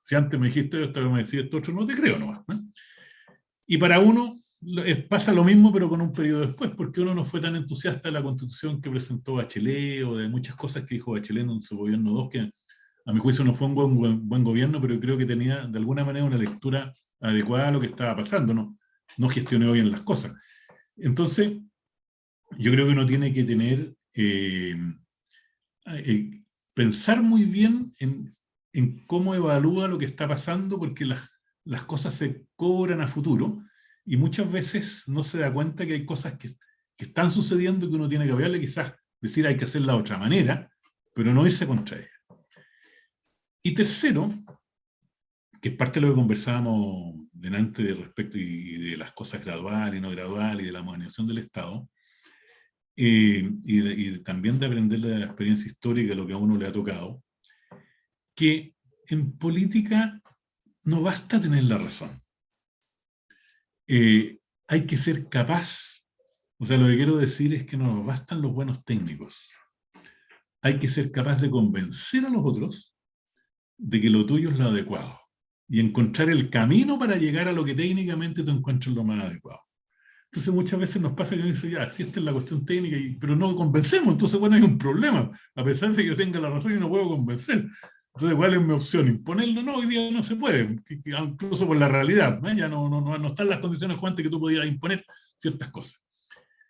[SPEAKER 2] Si antes me dijiste esto, ahora me decís esto otro, no te creo nomás. Y para uno pasa lo mismo, pero con un periodo después, porque uno no fue tan entusiasta de la constitución que presentó Bachelet o de muchas cosas que dijo Bachelet en su gobierno 2, que a mi juicio no fue un buen gobierno, pero creo que tenía de alguna manera una lectura adecuada a lo que estaba pasando, no gestionó bien las cosas. Entonces, yo creo que uno tiene que tener, pensar muy bien en cómo evalúa lo que está pasando, porque las cosas se cobran a futuro y muchas veces no se da cuenta que hay cosas que están sucediendo y que uno tiene que verle, quizás decir hay que hacerla de otra manera, pero no irse contra ella. Y tercero, que es parte de lo que conversábamos delante respecto y de las cosas graduales y no graduales y de la modernización del Estado, y también de aprender de la experiencia histórica, lo que a uno le ha tocado, que en política no basta tener la razón. Hay que ser capaz, o sea, lo que quiero decir es que no nos bastan los buenos técnicos. Hay que ser capaz de convencer a los otros de que lo tuyo es lo adecuado y encontrar el camino para llegar a lo que técnicamente tú encuentres lo más adecuado. Entonces muchas veces nos pasa que uno dice, ya, si esta es la cuestión técnica, pero no convencemos, entonces bueno, hay un problema, a pesar de que yo tenga la razón y no puedo convencer. Entonces, ¿cuál es mi opción? ¿Imponerlo? No, hoy día no se puede, incluso por la realidad, ¿eh? Ya no están las condiciones antes que tú podías imponer ciertas cosas.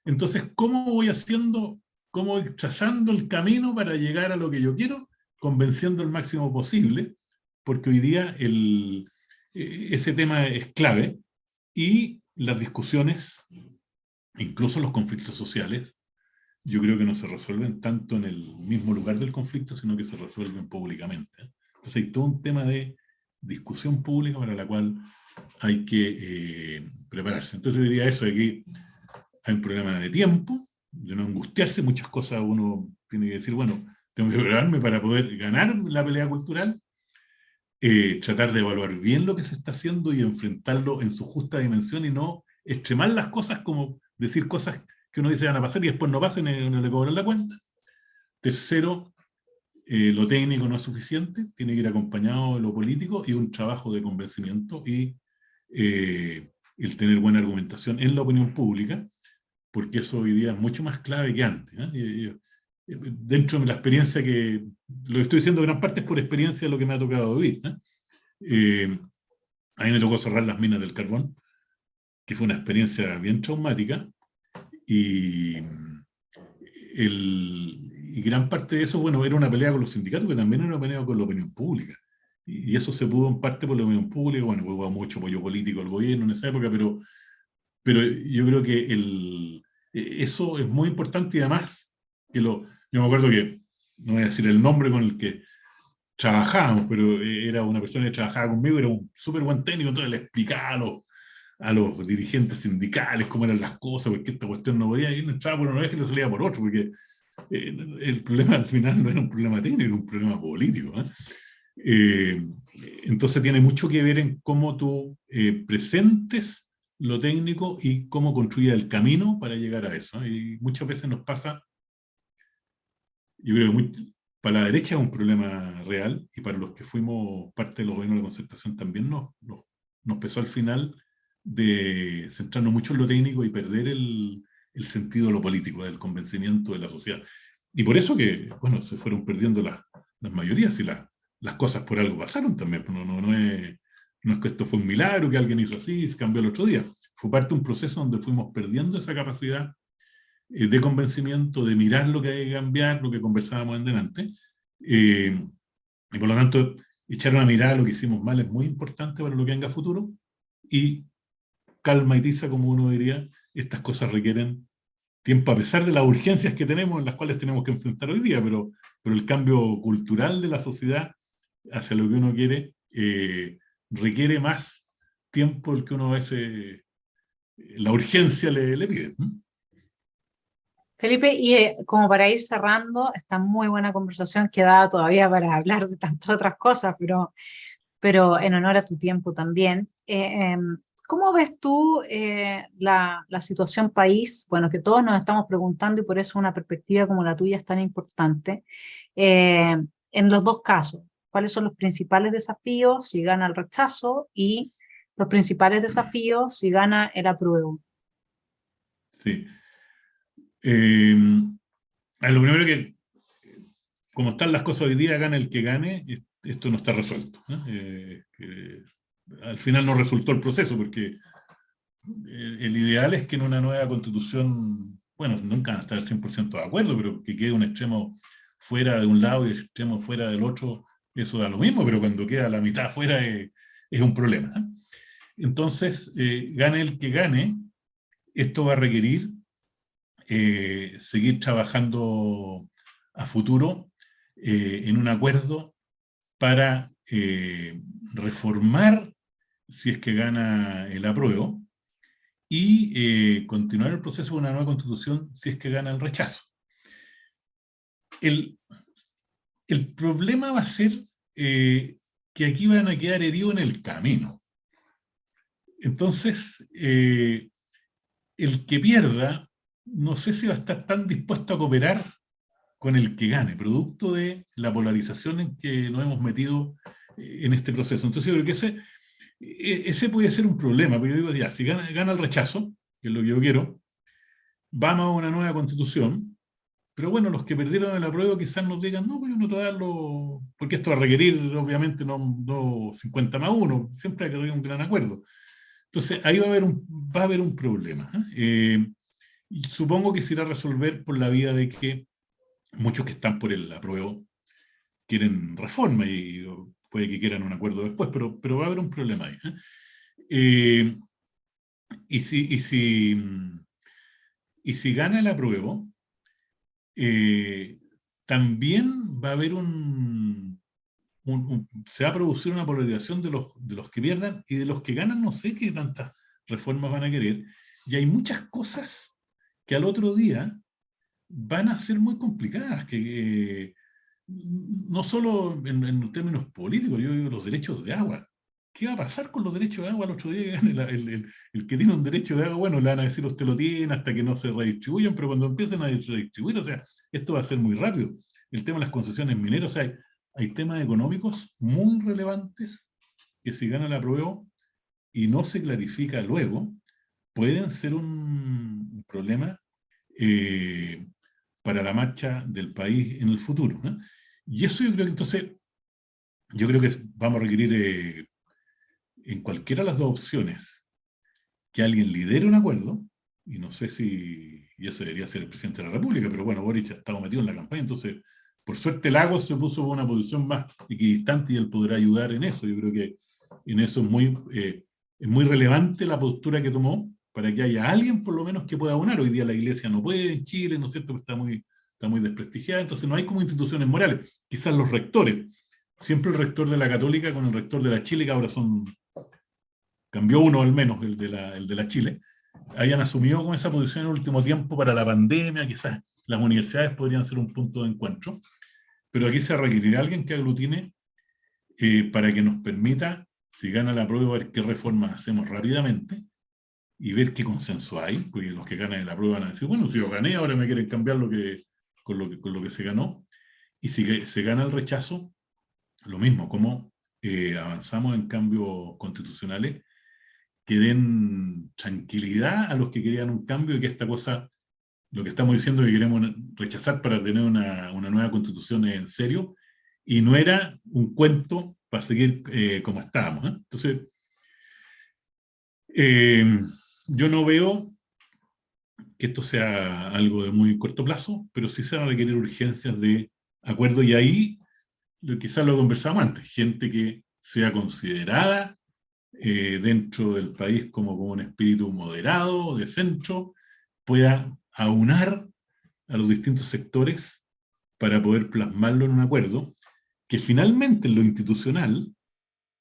[SPEAKER 2] Entonces, ¿cómo voy haciendo, cómo voy trazando el camino para llegar a lo que yo quiero, convenciendo el máximo posible? Porque hoy día ese tema es clave y las discusiones, incluso los conflictos sociales, yo creo que no se resuelven tanto en el mismo lugar del conflicto, sino que se resuelven públicamente. Entonces hay todo un tema de discusión pública para la cual hay que prepararse. Entonces yo diría eso, de que hay un problema de tiempo, de no angustiarse, muchas cosas uno tiene que decir, bueno, tengo que prepararme para poder ganar la pelea cultural, tratar de evaluar bien lo que se está haciendo y enfrentarlo en su justa dimensión y no extremar las cosas como decir cosas que uno dice van a pasar y después no pasan y no le cobran la cuenta. Tercero, lo técnico no es suficiente, tiene que ir acompañado de lo político y un trabajo de convencimiento y el tener buena argumentación en la opinión pública, porque eso hoy día es mucho más clave que antes, ¿eh? Dentro de la experiencia que, lo estoy diciendo gran parte es por experiencia de lo que me ha tocado vivir, ¿eh? A mí me tocó cerrar las minas del carbón, que fue una experiencia bien traumática, y, y gran parte de eso, bueno, era una pelea con los sindicatos, que también era una pelea con la opinión pública. Y eso se pudo en parte por la opinión pública, bueno, hubo mucho apoyo político al gobierno en esa época, pero yo creo que eso es muy importante y además, yo me acuerdo que, no voy a decir el nombre con el que trabajábamos, pero era una persona que trabajaba conmigo, era un súper buen técnico, entonces le explicaba a los dirigentes sindicales cómo eran las cosas, porque esta cuestión no podía ir, no entraba por una vez y le salía por otro, porque el problema al final no era un problema técnico, era un problema político, ¿eh? Entonces tiene mucho que ver en cómo tú presentes lo técnico y cómo construir el camino para llegar a eso, ¿eh? Y muchas veces nos pasa, yo creo que para la derecha es un problema real y para los que fuimos parte de los gobiernos de concertación también nos pesó al final de centrarnos mucho en lo técnico y perder el sentido de lo político, del convencimiento de la sociedad. Y por eso que, bueno, se fueron perdiendo las mayorías y las cosas por algo pasaron también. No es que esto fue un milagro, que alguien hizo así y se cambió el otro día. Fue parte de un proceso donde fuimos perdiendo esa capacidad de convencimiento, de mirar lo que hay que cambiar, lo que conversábamos en delante. Y por lo tanto, echar una mirada a lo que hicimos mal es muy importante para lo que venga a futuro. Y calma y tiza, como uno diría, estas cosas requieren tiempo a pesar de las urgencias que tenemos, en las cuales tenemos que enfrentar hoy día, pero el cambio cultural de la sociedad hacia lo que uno quiere requiere más tiempo del que uno a veces la urgencia le pide.
[SPEAKER 1] Felipe, y como para ir cerrando, esta muy buena conversación queda todavía para hablar de tantas otras cosas, pero en honor a tu tiempo también. ¿Cómo ves tú la situación país? Bueno, que todos nos estamos preguntando y por eso una perspectiva como la tuya es tan importante. En los dos casos, ¿cuáles son los principales desafíos si gana el rechazo y los principales desafíos si gana el apruebo?
[SPEAKER 2] Sí. Lo primero que, como están las cosas hoy día, gane el que gane, esto no está resuelto, ¿no? Al final no resultó el proceso, porque el ideal es que en una nueva constitución, bueno, nunca van a estar al 100% de acuerdo, pero que quede un extremo fuera de un lado y el extremo fuera del otro, eso da lo mismo, pero cuando queda la mitad fuera es un problema, ¿eh? Entonces, gane el que gane, esto va a requerir seguir trabajando a futuro en un acuerdo para reformar, si es que gana el apruebo, y continuar el proceso de una nueva constitución si es que gana el rechazo. El problema va a ser que aquí van a quedar heridos en el camino. Entonces, el que pierda, no sé si va a estar tan dispuesto a cooperar con el que gane, producto de la polarización en que nos hemos metido en este proceso. Entonces yo creo que ese puede ser un problema, porque yo digo, ya, si gana el rechazo, que es lo que yo quiero, vamos a una nueva constitución, pero bueno, los que perdieron el apruebo quizás nos digan, no, pues yo no te voy a darlo, porque esto va a requerir, obviamente, no 50 más 1, siempre hay que haber un gran acuerdo. Entonces, ahí va a haber un problema. Y supongo que se irá a resolver por la vía de que muchos que están por el apruebo quieren reforma y puede que quieran un acuerdo después, pero va a haber un problema ahí. Y si gana el apruebo, también va a haber se va a producir una polarización de los que pierdan, y de los que ganan no sé qué tantas reformas van a querer, y hay muchas cosas que al otro día van a ser muy complicadas, que no solo en términos políticos, yo digo los derechos de agua. ¿Qué va a pasar con los derechos de agua el otro día que gane el que tiene un derecho de agua? Bueno, le van a decir usted lo tiene hasta que no se redistribuyan, pero cuando empiecen a redistribuir, o sea, esto va a ser muy rápido. El tema de las concesiones mineras, o sea, hay temas económicos muy relevantes que si gana el apruebo y no se clarifica luego, pueden ser un problema para la marcha del país en el futuro, ¿no? Y eso yo creo que entonces, yo creo que vamos a requerir en cualquiera de las dos opciones que alguien lidere un acuerdo, y no sé si, y eso debería ser el presidente de la República, pero bueno, Boric ha estado metido en la campaña, entonces, por suerte Lagos se puso en una posición más equidistante y él podrá ayudar en eso. Yo creo que en eso es muy relevante la postura que tomó, para que haya alguien por lo menos que pueda abonar. Hoy día la iglesia no puede en Chile, ¿no es cierto?, está muy desprestigiada, entonces no hay como instituciones morales. Quizás los rectores, siempre el rector de la Católica con el rector de la Chile, que ahora cambió uno al menos, el de la Chile, hayan asumido con esa posición en el último tiempo para la pandemia. Quizás las universidades podrían ser un punto de encuentro, pero aquí se requerirá alguien que aglutine para que nos permita, si gana la prueba, ver qué reformas hacemos rápidamente y ver qué consenso hay, porque los que ganan la prueba van a decir, bueno, si yo gané, ahora me quieren cambiar con lo que se ganó. Y si se gana el rechazo, lo mismo, cómo avanzamos en cambios constitucionales que den tranquilidad a los que querían un cambio, y que esta cosa, lo que estamos diciendo que queremos rechazar para tener una nueva constitución en serio, y no era un cuento para seguir como estábamos, ¿eh? Entonces, yo no veo que esto sea algo de muy corto plazo, pero sí se van a requerir urgencias de acuerdo, y ahí quizás lo conversamos antes, gente que sea considerada dentro del país como un espíritu moderado, de centro, pueda aunar a los distintos sectores para poder plasmarlo en un acuerdo, que finalmente en lo institucional,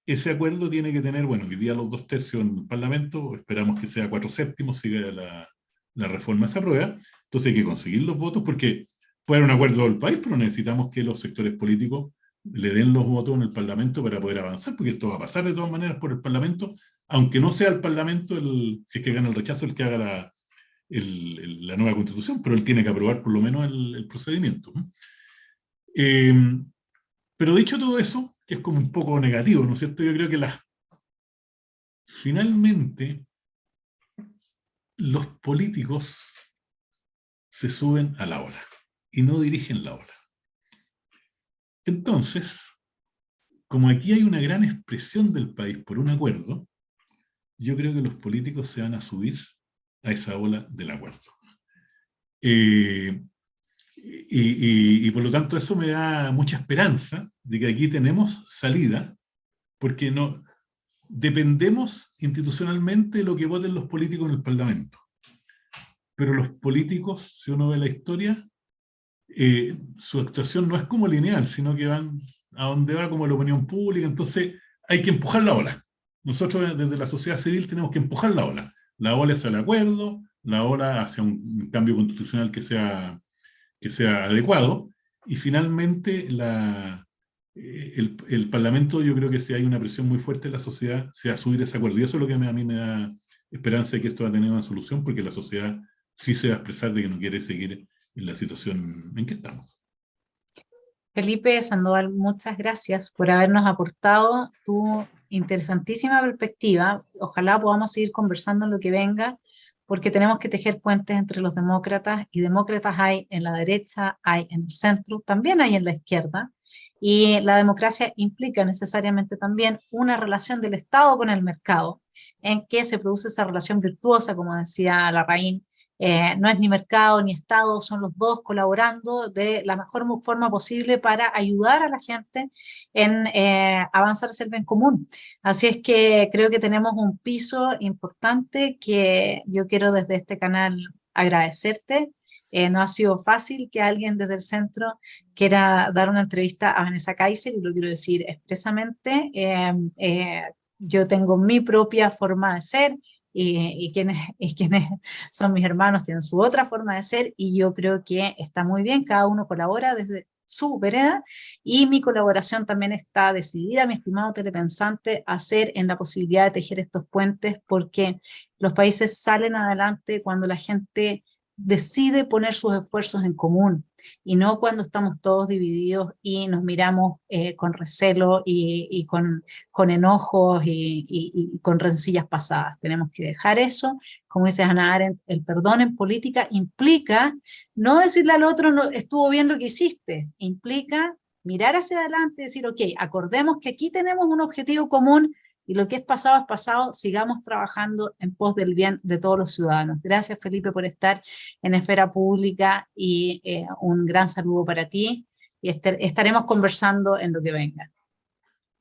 [SPEAKER 2] ese acuerdo tiene que tener, bueno, hoy día los 2/3 en el Parlamento, esperamos que sea 4/7 si la reforma se aprueba. Entonces hay que conseguir los votos, porque puede haber un acuerdo del país, pero necesitamos que los sectores políticos le den los votos en el Parlamento para poder avanzar, porque esto va a pasar de todas maneras por el Parlamento, aunque no sea el Parlamento, si es que gana el rechazo, el que haga la nueva Constitución, pero él tiene que aprobar por lo menos el procedimiento. Pero dicho todo eso, que es como un poco negativo, ¿no es cierto? Yo creo que finalmente los políticos se suben a la ola y no dirigen la ola. Entonces, como aquí hay una gran expresión del país por un acuerdo, yo creo que los políticos se van a subir a esa ola del acuerdo. Y por lo tanto eso me da mucha esperanza de que aquí tenemos salida, porque no dependemos institucionalmente de lo que voten los políticos en el Parlamento. Pero los políticos, si uno ve la historia, su actuación no es como lineal, sino que van a donde va como la opinión pública. Entonces hay que empujar la ola. Nosotros desde la sociedad civil tenemos que empujar la ola. La ola es el acuerdo, la ola hacia un cambio constitucional que sea adecuado, y finalmente el Parlamento, yo creo que si hay una presión muy fuerte en la sociedad, se va a subir ese acuerdo. Y eso es lo que a mí me da esperanza de que esto va a tener una solución, porque la sociedad sí se va a expresar de que no quiere seguir en la situación en que estamos.
[SPEAKER 1] Felipe Sandoval, muchas gracias por habernos aportado tu interesantísima perspectiva. Ojalá podamos seguir conversando en lo que venga, porque tenemos que tejer puentes entre los demócratas, y demócratas hay en la derecha, hay en el centro, también hay en la izquierda, y la democracia implica necesariamente también una relación del Estado con el mercado, en que se produce esa relación virtuosa, como decía Larraín. No es ni mercado ni Estado, son los dos colaborando de la mejor forma posible para ayudar a la gente en avanzar hacia el bien común. Así es que creo que tenemos un piso importante que yo quiero desde este canal agradecerte. No ha sido fácil que alguien desde el centro quiera dar una entrevista a Vanessa Kaiser, y lo quiero decir expresamente. Yo tengo mi propia forma de ser, y quienes son mis hermanos tienen su otra forma de ser, y yo creo que está muy bien, cada uno colabora desde su vereda, y mi colaboración también está decidida, mi estimado telepensante, a hacer en la posibilidad de tejer estos puentes, porque los países salen adelante cuando la gente decide poner sus esfuerzos en común, y no cuando estamos todos divididos y nos miramos con recelo y con enojos y con rencillas pasadas. Tenemos que dejar eso. Como dice Hannah Arendt, el perdón en política implica no decirle al otro, no, estuvo bien lo que hiciste, implica mirar hacia adelante y decir, ok, acordemos que aquí tenemos un objetivo común, y lo que es pasado, sigamos trabajando en pos del bien de todos los ciudadanos. Gracias, Felipe, por estar en Esfera Pública, y un gran saludo para ti, y estaremos conversando en lo que venga.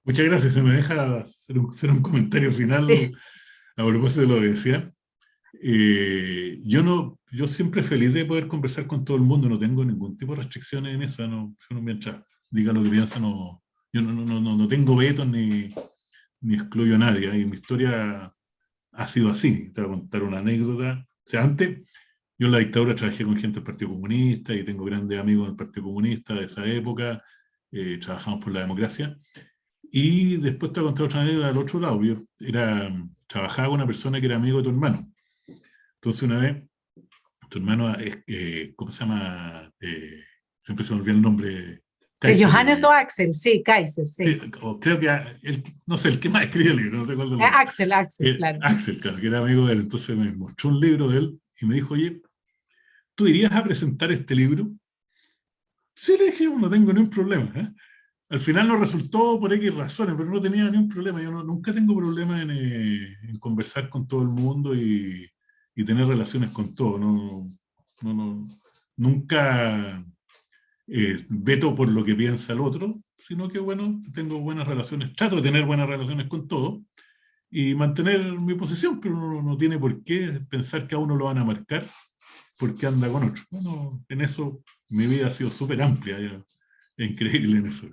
[SPEAKER 2] Muchas gracias. Se me deja hacer un comentario final
[SPEAKER 1] Sí.
[SPEAKER 2] a propósito de lo que decía. Yo siempre feliz de poder conversar con todo el mundo, no tengo ningún tipo de restricciones en eso, mientras diga lo que piensa, yo no tengo vetos ni excluyo a nadie, y mi historia ha sido así. Te voy a contar una anécdota. O sea, antes, yo en la dictadura trabajé con gente del Partido Comunista, y tengo grandes amigos del Partido Comunista de esa época, trabajamos por la democracia. Y después te voy a contar otra anécdota del otro lado. Trabajaba con una persona que era amigo de tu hermano. Entonces una vez, tu hermano, ¿cómo se llama? Siempre se me olvida el nombre.
[SPEAKER 1] ¿De
[SPEAKER 2] Kaiser.
[SPEAKER 1] Johannes o Axel? Sí, Kaiser, sí.
[SPEAKER 2] Sí, o creo que, no sé, el que más escribe el libro, no sé cuál de los dos.
[SPEAKER 1] Axel, claro.
[SPEAKER 2] Axel, claro, que era amigo de él. Entonces me mostró un libro de él y me dijo, oye, ¿tú irías a presentar este libro? Sí, le dije, no tengo ningún problema. Al final no resultó por X razones, pero no tenía ningún problema. Yo nunca tengo problema en conversar con todo el mundo y tener relaciones con todo. Nunca veto por lo que piensa el otro, sino que, bueno, tengo buenas relaciones, trato de tener buenas relaciones con todo y mantener mi posición, pero no tiene por qué pensar que a uno lo van a marcar porque anda con otro. Bueno, en eso mi vida ha sido súper amplia, es increíble en eso.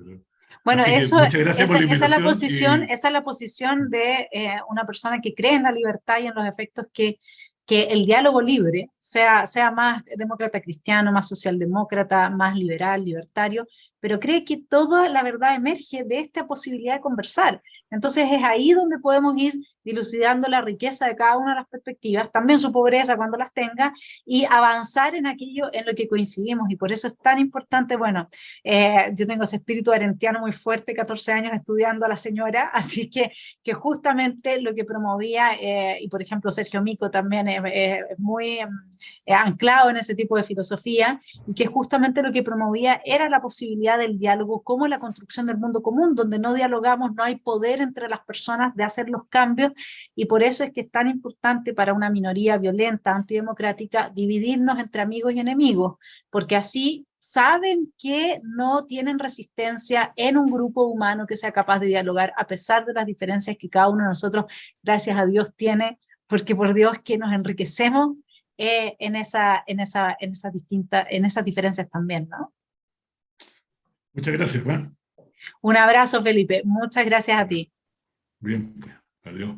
[SPEAKER 1] Bueno,
[SPEAKER 2] Así que muchas gracias por la
[SPEAKER 1] esa
[SPEAKER 2] invitación.
[SPEAKER 1] es la posición de una persona que cree en la libertad y en los efectos que el diálogo libre, sea más demócrata cristiano, más socialdemócrata, más liberal, libertario, pero cree que toda la verdad emerge de esta posibilidad de conversar. Entonces es ahí donde podemos ir dilucidando la riqueza de cada una de las perspectivas, también su pobreza cuando las tenga, y avanzar en aquello en lo que coincidimos. Y por eso es tan importante, bueno, yo tengo ese espíritu arentiano muy fuerte, 14 años estudiando a la señora, así que justamente lo que promovía, y por ejemplo Sergio Mico también es muy anclado en ese tipo de filosofía, y que justamente lo que promovía era la posibilidad del diálogo como la construcción del mundo común, donde no dialogamos, no hay poder entre las personas de hacer los cambios, y por eso es que es tan importante para una minoría violenta, antidemocrática, dividirnos entre amigos y enemigos, porque así saben que no tienen resistencia en un grupo humano que sea capaz de dialogar a pesar de las diferencias que cada uno de nosotros, gracias a Dios, tiene, porque por Dios que nos enriquecemos en esas diferencias también, ¿no?
[SPEAKER 2] Muchas gracias, Juan.
[SPEAKER 1] Un abrazo, Felipe. Muchas gracias a ti.
[SPEAKER 2] Bien, pues, adiós.